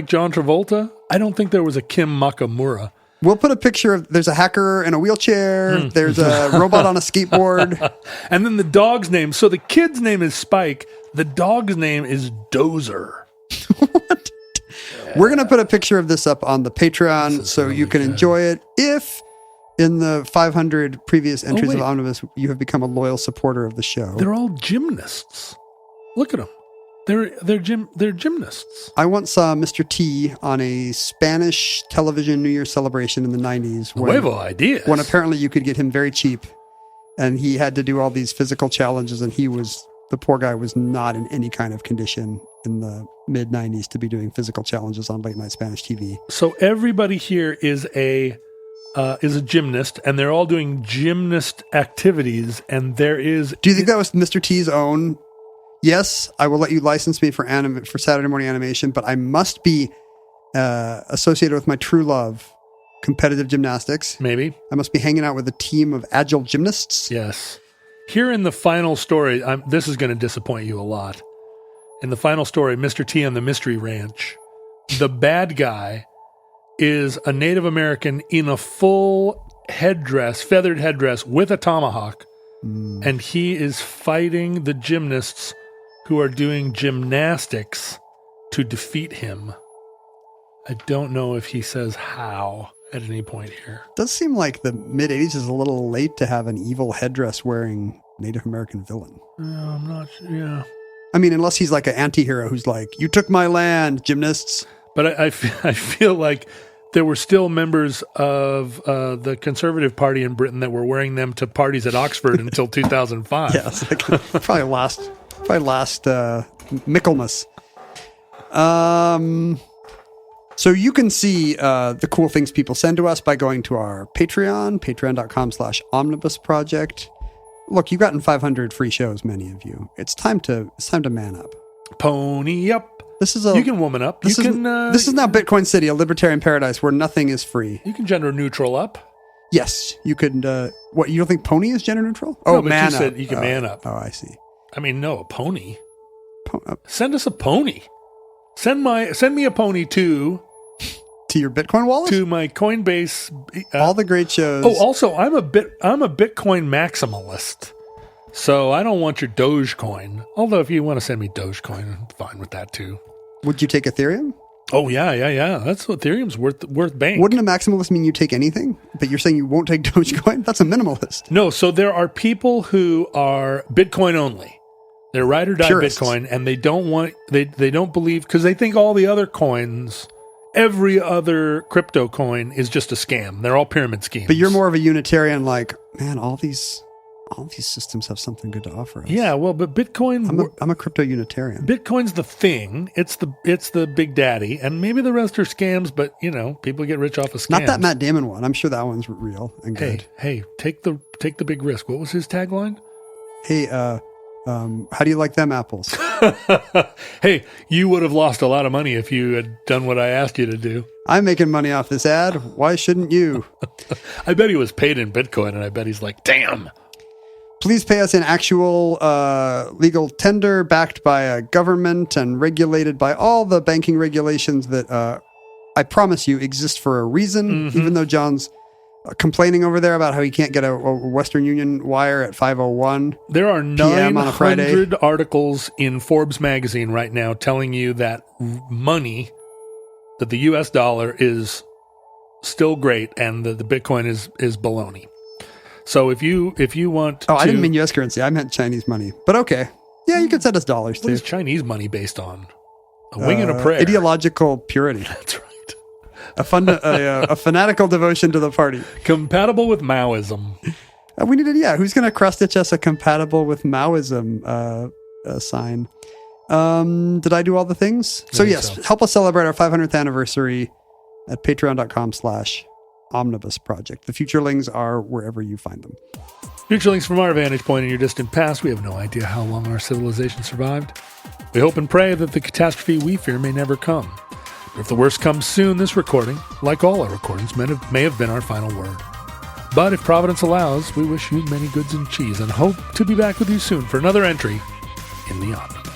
John Travolta. I don't think there was a Kim Makamura. We'll put a picture of, there's a hacker in a wheelchair. There's a robot on a skateboard. And then the dog's name. So the kid's name is Spike. The dog's name is Dozer. What? We're going to put a picture of this up on the Patreon so really you can enjoy it. If in the 500 previous entries of Omnibus, you have become a loyal supporter of the show. They're all gymnasts. Look at them. They're gymnasts. I once saw Mr. T on a Spanish television New Year's celebration in the 90s. Nuevo ideas. When apparently you could get him very cheap, and he had to do all these physical challenges, and the poor guy was not in any kind of condition in the mid 90s to be doing physical challenges on late night Spanish TV. So everybody here is a gymnast, and they're all doing gymnast activities, and there is... Do you think that was Mr. T's own... Yes, I will let you license me for Saturday morning animation, but I must be associated with my true love, competitive gymnastics. Maybe. I must be hanging out with a team of agile gymnasts. Yes. Here in the final story, this is going to disappoint you a lot. In the final story, Mr. T on the Mystery Ranch, the bad guy is a Native American in a full feathered headdress with a tomahawk, and he is fighting the gymnasts who are doing gymnastics to defeat him. I don't know if he says how at any point here. It does seem like the mid-'80s is a little late to have an evil headdress wearing Native American villain. I'm not sure. Yeah. I mean, unless he's like an anti-hero who's like, you took my land, gymnasts. But I feel like there were still members of the Conservative Party in Britain that were wearing them to parties at Oxford until 2005. Yeah, it's like probably last Michaelmas. So you can see the cool things people send to us by going to our Patreon, patreon.com/omnibusproject. Look, you've gotten 500 free shows, many of you. It's time to man up. Pony up. You can woman up. This is now Bitcoin City, a libertarian paradise where nothing is free. You can gender neutral up. Yes, you could. What, you don't think pony is gender neutral? Oh, no, man up. Said you can man up. Oh, I see. I mean, no, a pony. Send us a pony. Send me a pony to your Bitcoin wallet, to my Coinbase. All the great shows. Oh, also, I'm a Bitcoin maximalist, so I don't want your Dogecoin. Although, if you want to send me Dogecoin, I'm fine with that too. Would you take Ethereum? Oh yeah. That's what Ethereum's worth bank. Wouldn't a maximalist mean you take anything? But you're saying you won't take Dogecoin? That's a minimalist. No, so there are people who are Bitcoin only. They're ride or die Purists. Bitcoin, and they don't believe, because they think all the other coins, every other crypto coin is just a scam. They're all pyramid schemes. But you're more of a Unitarian, like, man, all these systems have something good to offer us. Yeah, well, but Bitcoin... I'm a crypto Unitarian. Bitcoin's the thing. It's the big daddy, and maybe the rest are scams, but, people get rich off of scams. Not that Matt Damon one. I'm sure that one's real and good. Hey, take the big risk. What was his tagline? Hey, how do you like them apples? Hey, you would have lost a lot of money if you had done what I asked you to do. I'm making money off this ad. Why shouldn't you? I bet he was paid in Bitcoin, and I bet he's like, damn. Please pay us in actual legal tender backed by a government and regulated by all the banking regulations that I promise you exist for a reason, even though John's complaining over there about how he can't get a Western Union wire at 5:01. There are PM on a Friday. 900 articles in Forbes magazine right now telling you that money, that the US dollar is still great and that the Bitcoin is baloney. So if you want I didn't mean US currency. I meant Chinese money. But okay. Yeah, you could send us dollars what too. is Chinese money based on? A wing and a prayer. Ideological purity. That's right. A fanatical devotion to the party. Compatible with Maoism. We needed, who's going to cross-stitch us a compatible with Maoism sign? Did I do all the things? So yes, help us celebrate our 500th anniversary at patreon.com/omnibus project. The futurelings are wherever you find them. Futurelings from our vantage point in your distant past. We have no idea how long our civilization survived. We hope and pray that the catastrophe we fear may never come. But if the worst comes soon, this recording, like all our recordings, may have been our final word. But if Providence allows, we wish you many goods and cheese and hope to be back with you soon for another entry in the Omnibus.